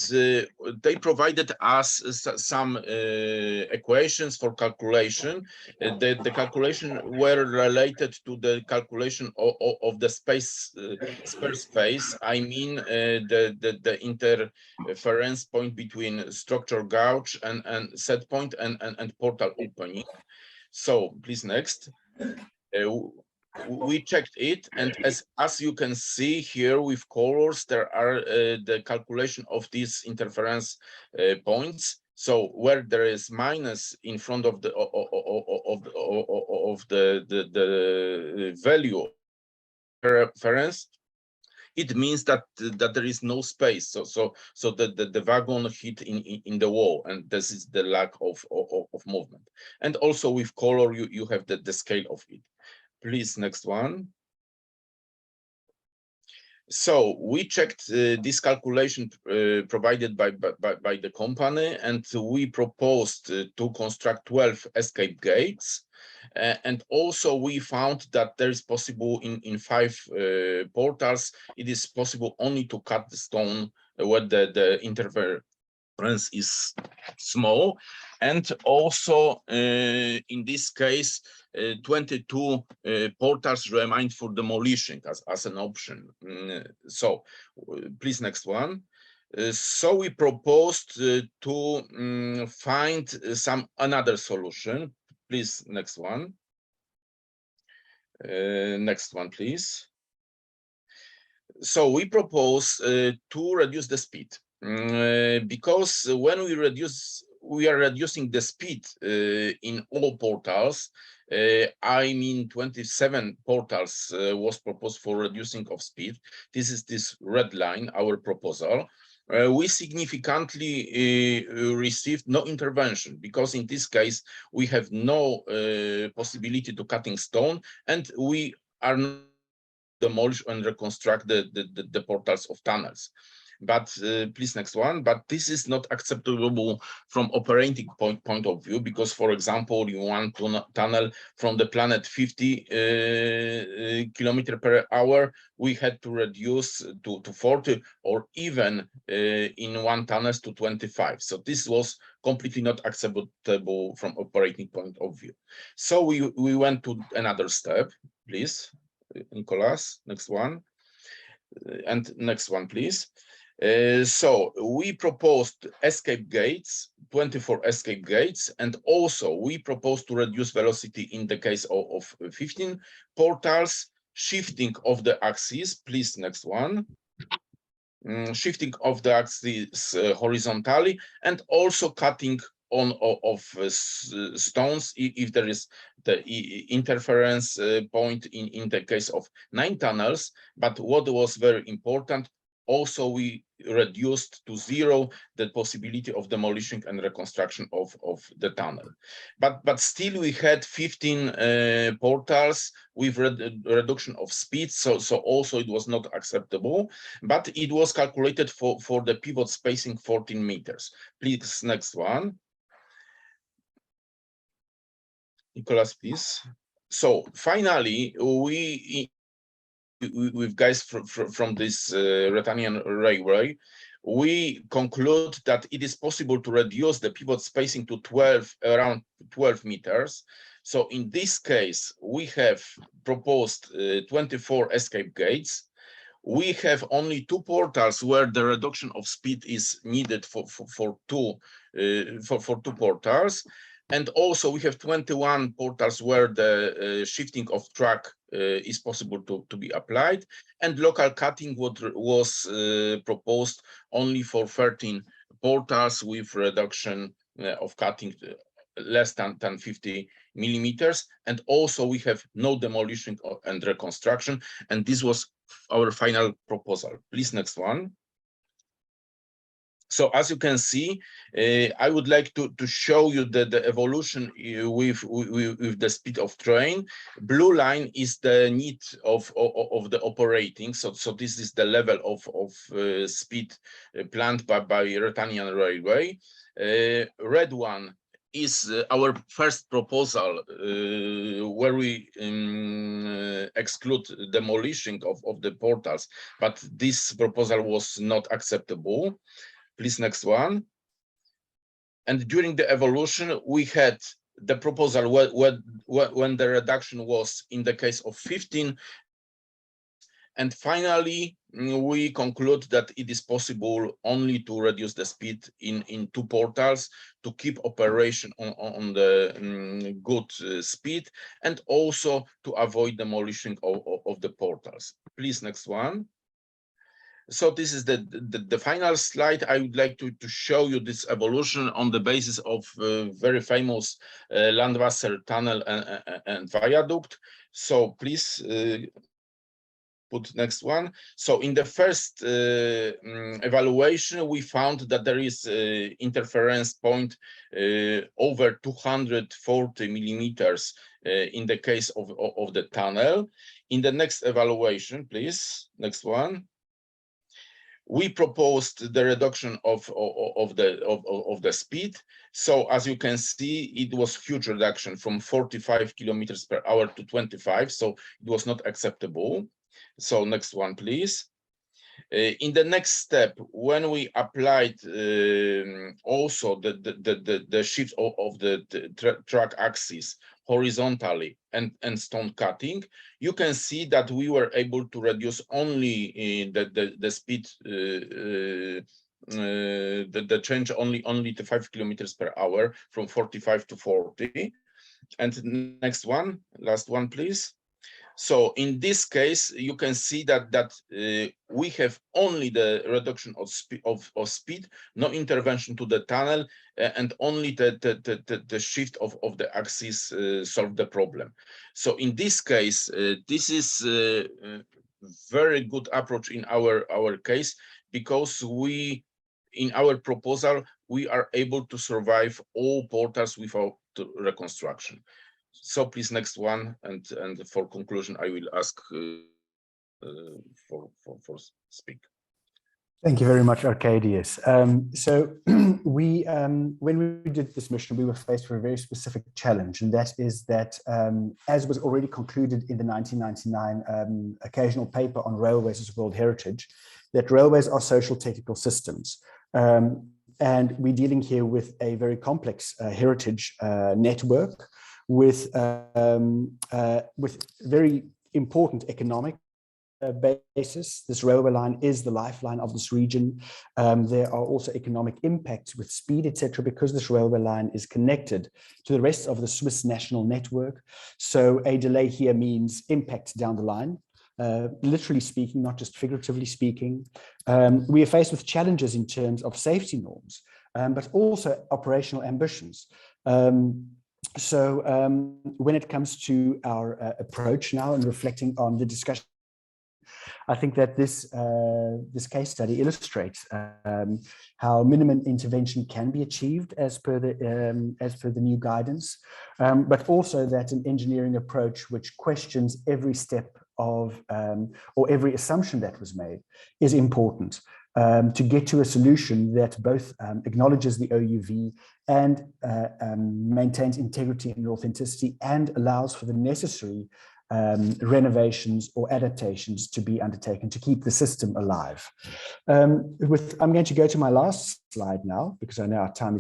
they provided us some equations for calculation. The calculation were related to the calculation of the spare space. I mean the interference point between structure gouge and set point and portal opening. So please, next. We checked it, and as you can see here with colors, there are the calculation of these interference points. So where there is minus in front of the value reference, it means that there is no space. So the wagon hit in the wall, and this is the lack of movement. And also with color, you have the scale of it. Please, next one. So we checked this calculation provided by the company, and we proposed to construct 12 escape gates. And also we found that there is possible in 5 portals, it is possible only to cut the stone where the interference is small. And also in this case, 22 portals remain for demolition as an option. So please, next one. So we proposed to find another solution. Please, next one. Next one, please. So we propose to reduce the speed. because when we are reducing the speed in all portals. I mean, 27 portals was proposed for reducing of speed. This is this red line, our proposal. We significantly received no intervention because in this case we have no possibility to cutting stone, and we are not demolish and reconstruct the portals of tunnels. But please, next one. But this is not acceptable from operating point of view, because, for example, you want tunnel from the planet 50 km/h, we had to reduce to 40, or even in one tunnel to 25. So this was completely not acceptable from operating point of view. So we went to another step, please, Nicolas, next one. And next one, please. So we proposed escape gates, 24 escape gates, and also we proposed to reduce velocity in the case of 15 portals, shifting of the axis, please, next one. Shifting of the axis horizontally, and also cutting of stones if there is the interference point in the case of 9 tunnels. But what was very important, also we reduced to 0 the possibility of demolition and reconstruction of the tunnel. But still we had 15 portals with reduction of speed, so also it was not acceptable, but it was calculated for the pivot spacing 14 meters. Please, next one. Nicolas, please. So finally, with guys from this Ruritanian Railway, we conclude that it is possible to reduce the pivot spacing to around 12 meters. So in this case, we have proposed 24 escape gates. We have only 2 portals where the reduction of speed is needed for two portals. And also we have 21 portals where the shifting of track is possible to be applied, and local cutting was proposed only for 13 portals with reduction of cutting less than 50 millimeters. And also we have no demolition and reconstruction, and this was our final proposal. Please, next one. So as you can see, I would like to show you the evolution with the speed of train. Blue line is the need of the operating. So this is the level of speed planned by Ruritanian Railway. Red one is our first proposal where we exclude demolition of the portals, but this proposal was not acceptable. Please, next one. And during the evolution, we had the proposal when the reduction was in the case of 15. And finally, we conclude that it is possible only to reduce the speed in 2 portals to keep operation on the good speed, and also to avoid demolition of the portals. Please, next one. So this is the final slide. I would like to show you this evolution on the basis of very famous Landwasser tunnel and viaduct. So please put next one. So in the first evaluation, we found that there is interference point over 240 millimeters in the case of the tunnel. In the next evaluation, please, next one. We proposed the reduction of the speed. So as you can see, it was huge reduction from 45 km/h to 25. So it was not acceptable. So next one, please. In the next step, when we applied also the shift of the track axis horizontally and stone cutting, you can see that we were able to reduce only the speed, the change only to 5 km/h from 45 to 40. And next one, last one, please. So in this case, you can see that we have only the reduction of speed, no intervention to the tunnel, and only the shift of the axis solve the problem. So in this case, this is a very good approach in our case, because in our proposal, we are able to survive all portals without reconstruction. So please, next one, and for conclusion, I will ask for speak. Thank you very much, Arcadius. So when we did this mission, we were faced with a very specific challenge, and that is that, as was already concluded in the 1999 occasional paper on railways as World Heritage, that railways are social technical systems. And we're dealing here with a very complex heritage network with very important economic basis. This railway line is the lifeline of this region. There are also economic impacts with speed, etc., because this railway line is connected to the rest of the Swiss national network. So a delay here means impact down the line, literally speaking, not just figuratively speaking. We are faced with challenges in terms of safety norms, but also operational ambitions. So when it comes to our approach now and reflecting on the discussion, I think that this case study illustrates how minimum intervention can be achieved as per the new guidance, but also that an engineering approach which questions every step of or every assumption that was made is important to get to a solution that both acknowledges the OUV and maintains integrity and authenticity and allows for the necessary renovations or adaptations to be undertaken to keep the system alive. I'm going to go to my last slide now, because I know our time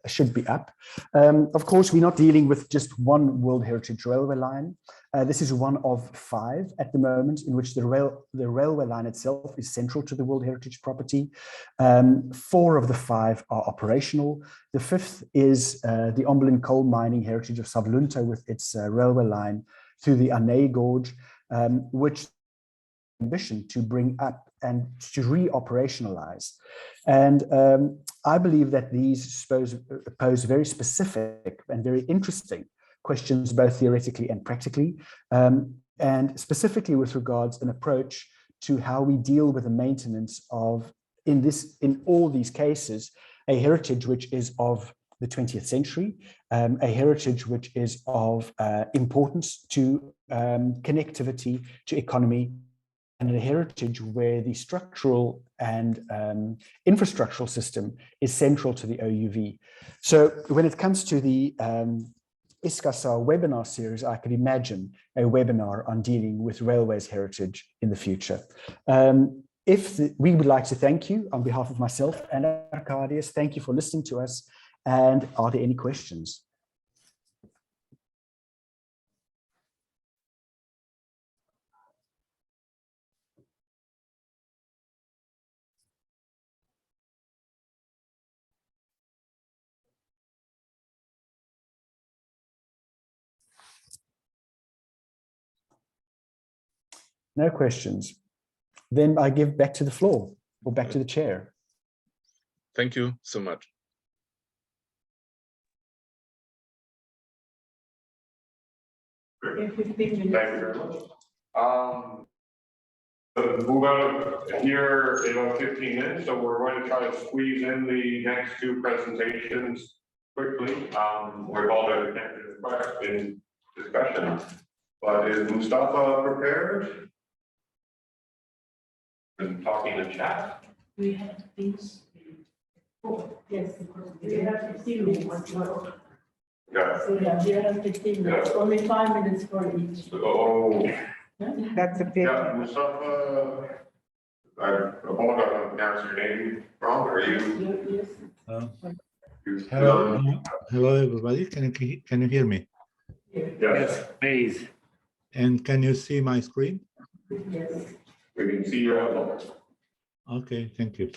should be up. Of course, we're not dealing with just one World Heritage Railway line. This is one of 5 at the moment, in which the railway line itself is central to the World Heritage property. 4 of the 5 are operational. The 5th is the Omblin coal mining heritage of Savlunta with its railway line through the Anei Gorge, which ambition to bring up and to re-operationalize. And I believe that these pose very specific and very interesting questions, both theoretically and practically, and specifically with regards an approach to how we deal with the maintenance of, in all these cases, a heritage which is of the 20th century, a heritage which is of importance to connectivity, to economy, and a heritage where the structural and infrastructural system is central to the OUV. So when it comes to the ISCARSAH webinar series, I could imagine a webinar on dealing with railways heritage in the future. We would like to thank you on behalf of myself and Arcadius. Thank you for listening to us. And are there any questions? No questions. Then I give back to the floor or back to the chair. Thank you so much. Thank you very much. Move out here in about 15 minutes, so we're going to try to squeeze in the next 2 presentations quickly. We've all got a in discussion, but is Mustafa prepared? And talking in chat. We have things. Oh, yes, we have 15 minutes. Yeah. So yeah, we have 15 minutes, only 5 minutes for each. Oh. That's a bit. Yeah, Mustafa, I apologize if I pronounced your name wrong, are you? Yes. Hello, everybody. Can you hear me? Yes, Please. And can you see my screen? Yes. we can see your outlook. Okay, thank you.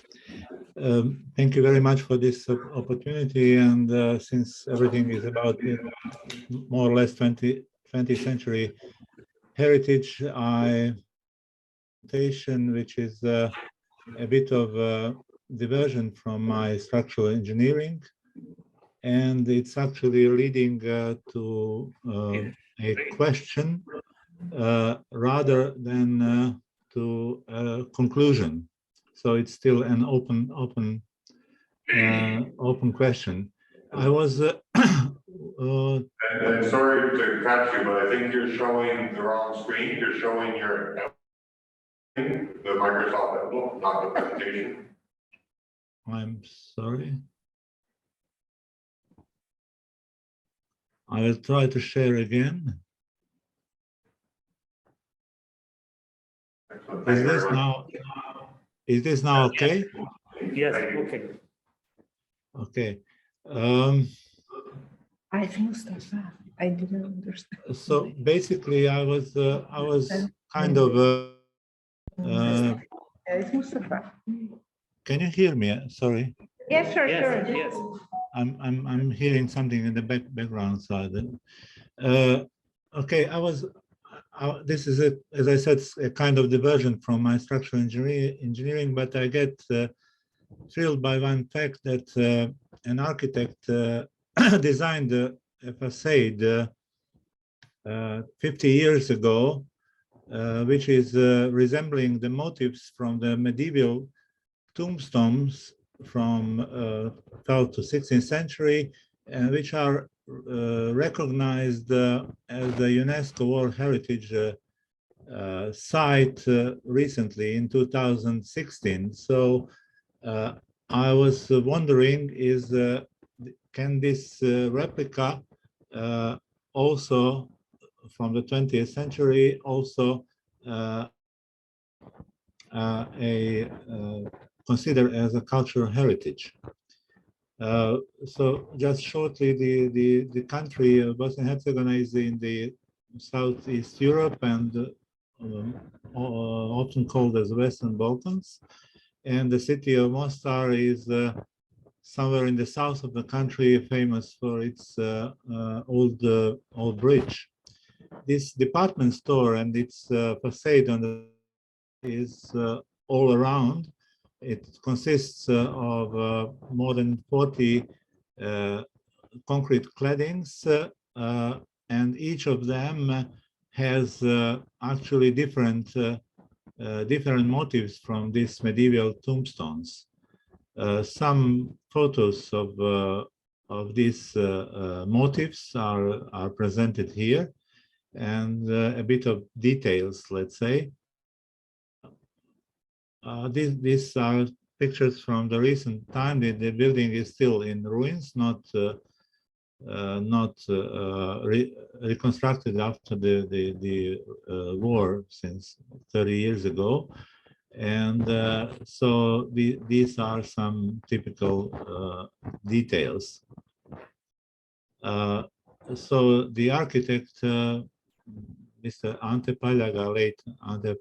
Thank you very much for this opportunity. And since everything is about more or less 20th century heritage, which is a bit of a diversion from my structural engineering, and it's actually leading to a question rather than to a conclusion. So it's still an open question. I was And sorry to catch you, but I think you're showing the wrong screen. You're showing the Microsoft Outlook, not the presentation. I'm sorry. I will try to share again. Excellent. Is Thank you this very much. now okay? Yes, okay. Okay. I think Mustafa, I didn't understand. So basically, I was kind of It's Mustafa. can you hear me? Sorry, Yes, sure, Yes, sure. yes. I'm hearing something in the background side. Okay, this is as I said, a kind of diversion from my structural engineering, but I get thrilled by one fact that an architect designed a facade 50 years ago, which is resembling the motifs from the medieval tombstones from 12th to 16th century, which are recognized as the UNESCO World Heritage site recently in 2016. So I was wondering, can this replica also from the 20th century also considered as a cultural heritage? So just shortly, the country of Bosnia and Herzegovina is in the Southeast Europe and often called as Western Balkans. And the city of Mostar is somewhere in the south of the country, famous for its old bridge. This department store and its facade on the is all around. It consists of more than 40 concrete claddings, and each of them has actually different motifs from these medieval tombstones. Some photos of these motifs are presented here, and a bit of details, let's say. These are pictures from the recent time. The building is still in ruins, not reconstructed after the war since 30 years ago. And so these are some typical details. So the architect, Mr. Ante Paljaga, late Ante,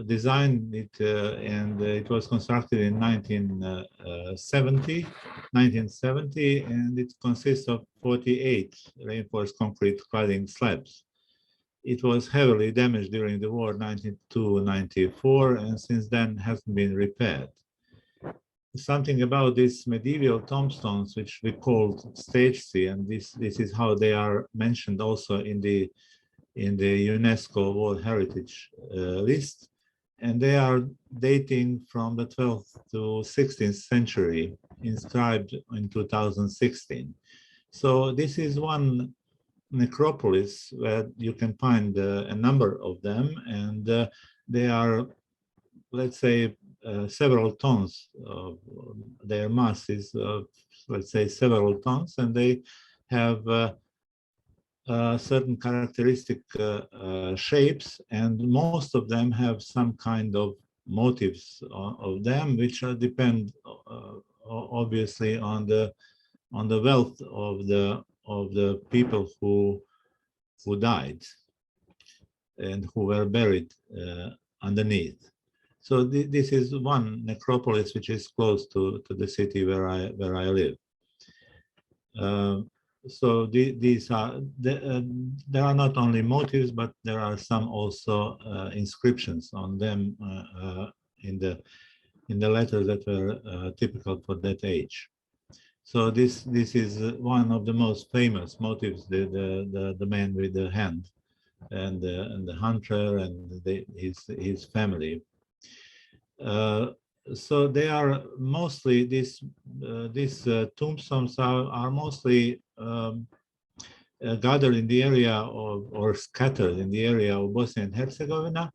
designed it and it was constructed in 1970, and it consists of 48 reinforced concrete cladding slabs. It was heavily damaged during the war 92-94, and since then hasn't been repaired. Something about these medieval tombstones, which we called stage C, and this is how they are mentioned also in the UNESCO World Heritage list, and they are dating from the 12th to 16th century, inscribed in 2016. So this is one necropolis where you can find a number of them, and they are, let's say, several tons of their mass is, let's say, several tons, and they have certain characteristic shapes, and most of them have some kind of motifs of them, which depend obviously on the wealth of the people who died and who were buried underneath. So this is one necropolis which is close to the city where I live. these are there are not only motifs, but there are some also inscriptions on them in the letters that were typical for that age. So this is one of the most famous motifs, the man with the hand, and the hunter and his family. So they are mostly these tombstones are mostly gathered in the area of, or scattered in the area of Bosnia and Herzegovina,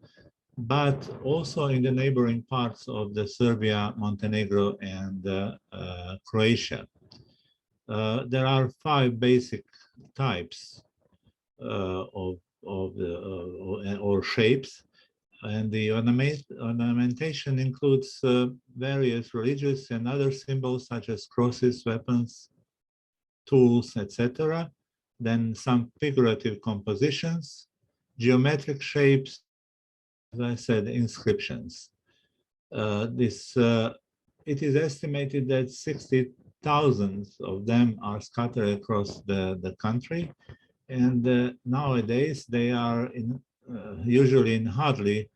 but also in the neighboring parts of the Serbia, Montenegro, and Croatia. There are 5 basic types of the or shapes, and the ornamentation includes various religious and other symbols such as crosses, weapons, tools, etc. Then some figurative compositions, geometric shapes, as I said, inscriptions. It is estimated that 60,000 of them are scattered across the country, and nowadays they are usually in hardly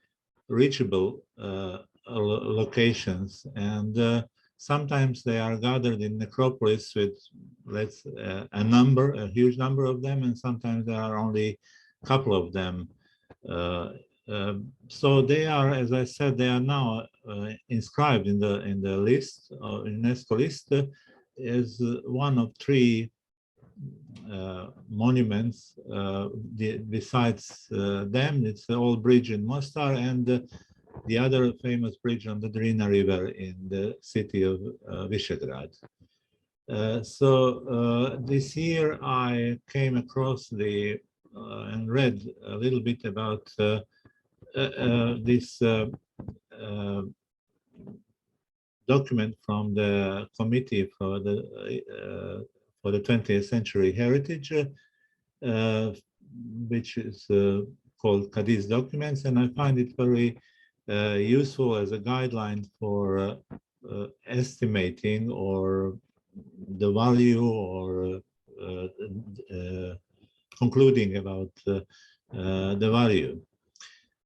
reachable locations, and sometimes they are gathered in necropolis with a huge number of them, and sometimes there are only a couple of them. So they are, as I said, they are now inscribed in the list, UNESCO list, as one of 3 monuments. Besides them, it's the old bridge in Mostar and the other famous bridge on the Drina River in the city of Visegrad. So this year I came across and read a little bit about this document from the Committee for the 20th Century Heritage, which is called Cadiz Documents, and I find it very useful as a guideline for estimating or the value or concluding about the value.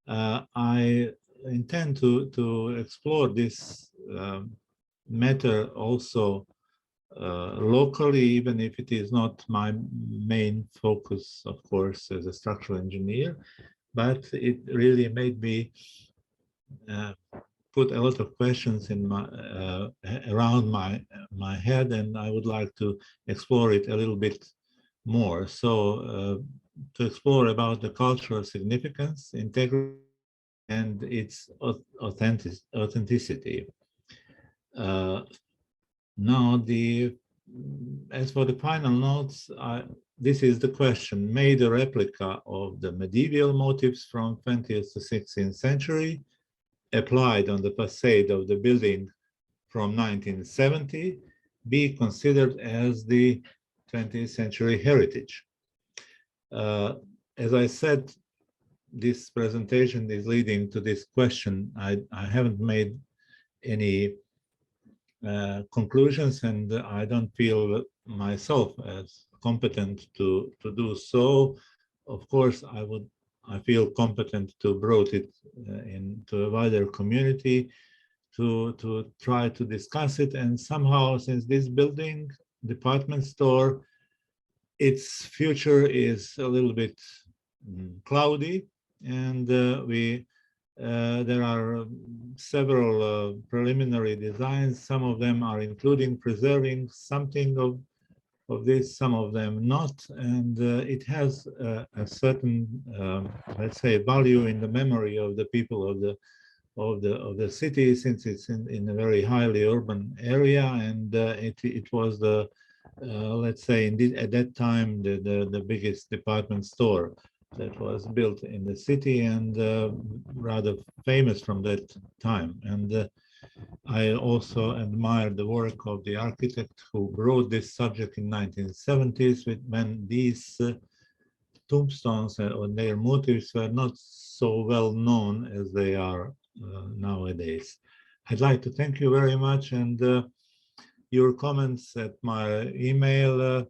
I intend to explore this matter also locally, even if it is not my main focus, of course, as a structural engineer, but it really made me put a lot of questions in around my head, and I would like to explore it a little bit more. So to explore about the cultural significance, integrity, and its authenticity. Now, as for the final notes, this is the question: made a replica of the medieval motifs from 20th to 16th century, applied on the facade of the building from 1970, be considered as the 20th century heritage? As I said, this presentation is leading to this question. I haven't made any conclusions, and I don't feel myself as competent to do so. Of course, I feel competent to bring it into a wider community to try to discuss it. And somehow, since this building, department store, its future is a little bit cloudy, and there are several preliminary designs. Some of them are including preserving something of this, some of them not, and it has a certain, let's say, value in the memory of the people of the city, since it's in a very highly urban area, and it was the let's say at that time the biggest department store that was built in the city, and rather famous from that time. And I also admire the work of the architect who wrote this subject in 1970s, when these tombstones or their motifs were not so well known as they are nowadays. I'd like to thank you very much, and your comments at my email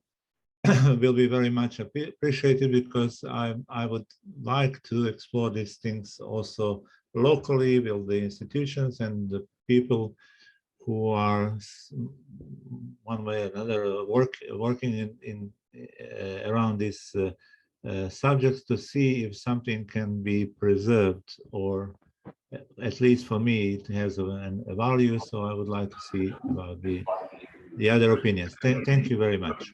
will be very much appreciated, because I would like to explore these things also locally with the institutions and the people who are one way or another working in around these subjects, to see if something can be preserved, or at least for me it has a value. So I would like to see about the other opinions. Thank you very much.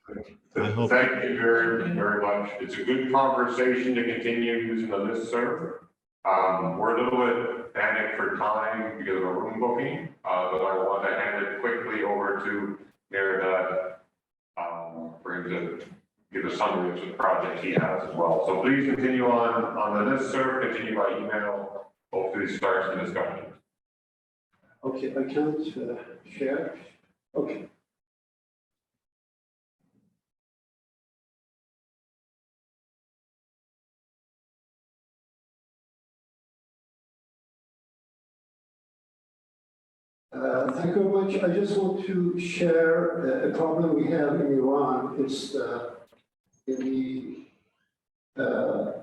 I hope. Thank you very, very much. It's a good conversation to continue using the listserv. We're a little bit panicked for time because of a room booking, but I want to hand it quickly over to Mayor for him to give a summary of the project he has as well. So please continue on the listserv, continue by email. Hopefully starts the discussion. Okay, I can't share. Okay. Thank you very much. I just want to share a problem we have in Iran. It's in the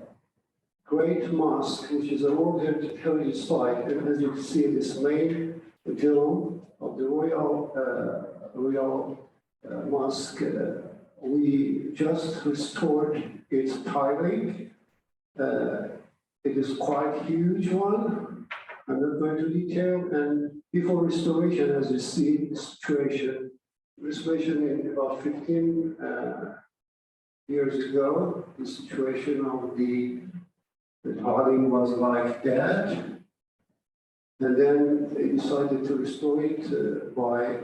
Great Mosque, which is a World Heritage Site. And as you can see, this main dome of the Royal Mosque, we just restored its tiling. It is quite a huge one. I'm not going to detail. And before restoration, as you see, the situation, restoration in about 15 years ago, the situation of the tiling was like that. And then they decided to restore it by,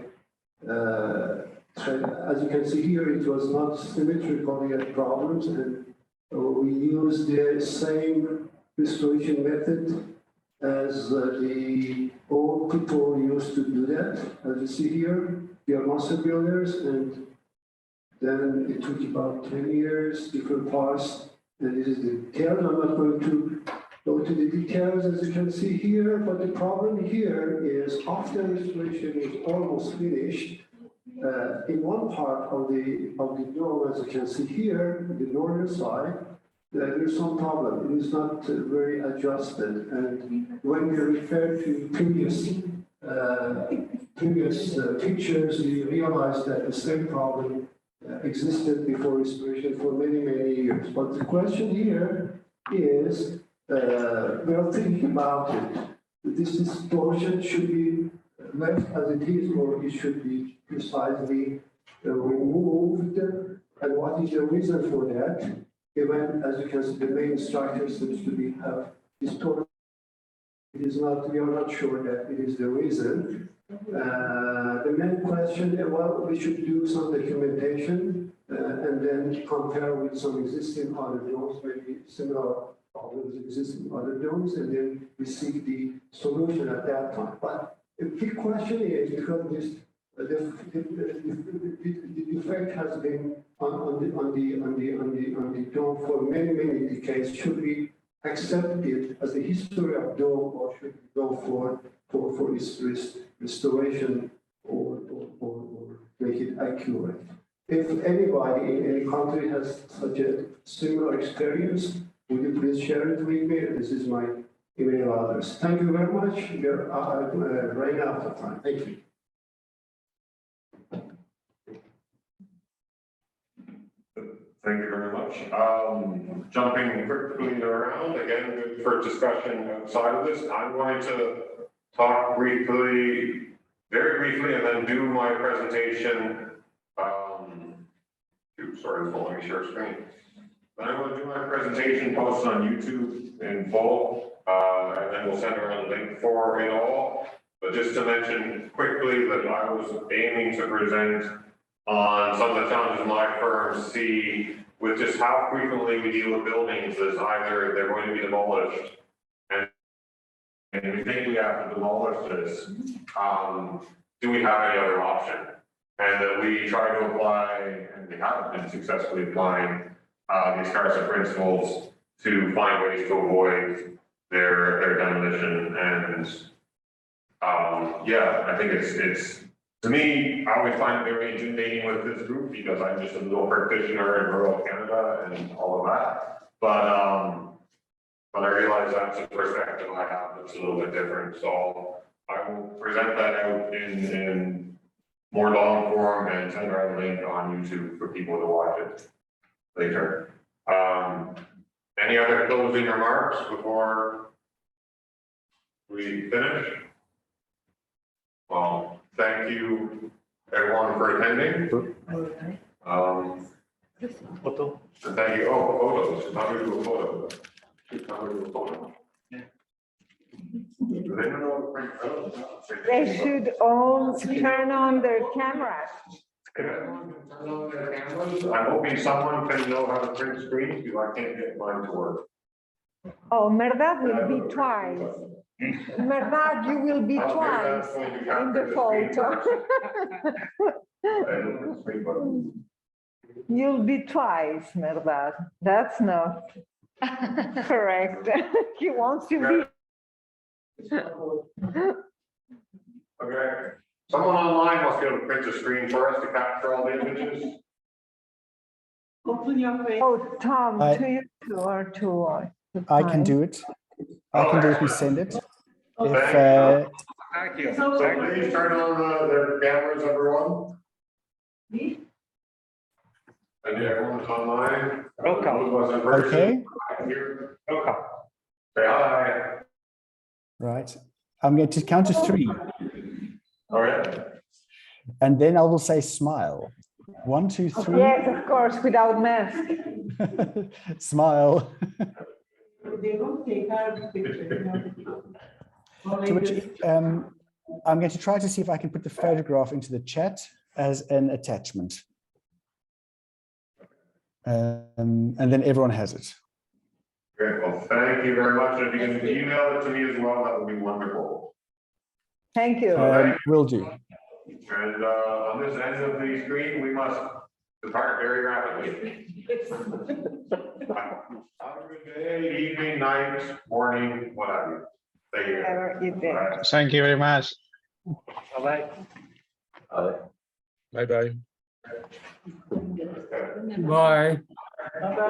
as you can see here, it was not symmetrical, we had problems, and we used the same restoration method as the old people used to do that. As you see here, they are master builders, and then it took about 10 years, different parts, and this is the details. I'm not going to go to the details as you can see here, but the problem here is after restoration is almost finished, in one part of the dome, as you can see here, the northern side, there's some problem. It is not very adjusted. And when we refer to previous pictures, we realize that the same problem existed before restoration for many, many years. But the question here is, we are thinking about it. This distortion should be left as it is, or it should be precisely removed. And what is the reason for that? Even, as you can see, the main structure seems to be distorted. It is not, we are not sure that it is the reason. The main question, well, we should do some documentation and then compare with some existing other domes, maybe similar problems existing other domes, and then we seek the solution at that time. But the big question is, because this the effect has been on the dome for many, many decades. Should we accept it as the history of dome, or should we go for its restoration or make it accurate? If anybody in any country has such a similar experience, would you please share it with me? This is my email address. Thank you very much. We're running out of time. Thank you. Thank you very much. Jumping quickly around, again, good for discussion outside of this. I'm going to talk briefly, very briefly, and then do my presentation. Sorry, it's letting me share screen. Then I'm going to do my presentation posted on YouTube in full, and then we'll send around a link for it all. But just to mention quickly that I was aiming to present on some of the challenges my firm see with just how frequently we deal with buildings as either they're going to be demolished, and we think we have to demolish this. Do we have any other option? And that we try to apply, and we have been successfully applying the ISCARSAH principles to find ways to avoid their demolition. And yeah, I think it's to me, I always find it very intimidating with this group because I'm just a little practitioner in rural Canada and all of that. But I realize that's a perspective I have that's a little bit different, so I will present that out in more long form and send out a link on YouTube for people to watch it later. Any other closing remarks before we finish? Well, thank you everyone for attending. Photo. And thank you, oh, photos, how do we do a photo? How do we do a photo? Do they know what to print? They should all turn on their cameras. I'm hoping someone can know how to print screens, because I can't get mine to work. Oh, Merdad will be twice. Merdad, you will be twice in the photo. You'll be twice, Merdad. That's not correct. He wants to be. Okay, someone online must be able to print a screen for us to capture all the images. Open your face. Oh, Tom, I- to you two or to. I can do it. I can do it and send it. If, Thank you. So please turn on their cameras, everyone. And everyone's online. okay, Welcome. Say hi. right. I'm going to count to 3, All right. and then I will say smile. 1, 2, 3. Yes, of course, without mask. Smile. They won't take our picture. To which, I'm going to try to see if I can put the photograph into the chat as an attachment. And then everyone has it. Great, well, thank you very much. If you can email it to me as well, that would be wonderful. Thank you. Will do. And on this end of the screen, we must depart very rapidly. Have a good day, evening, night, morning, what have you. Thank you. Whatever you did. All right. Thank you very much. Bye bye. Okay. Bye.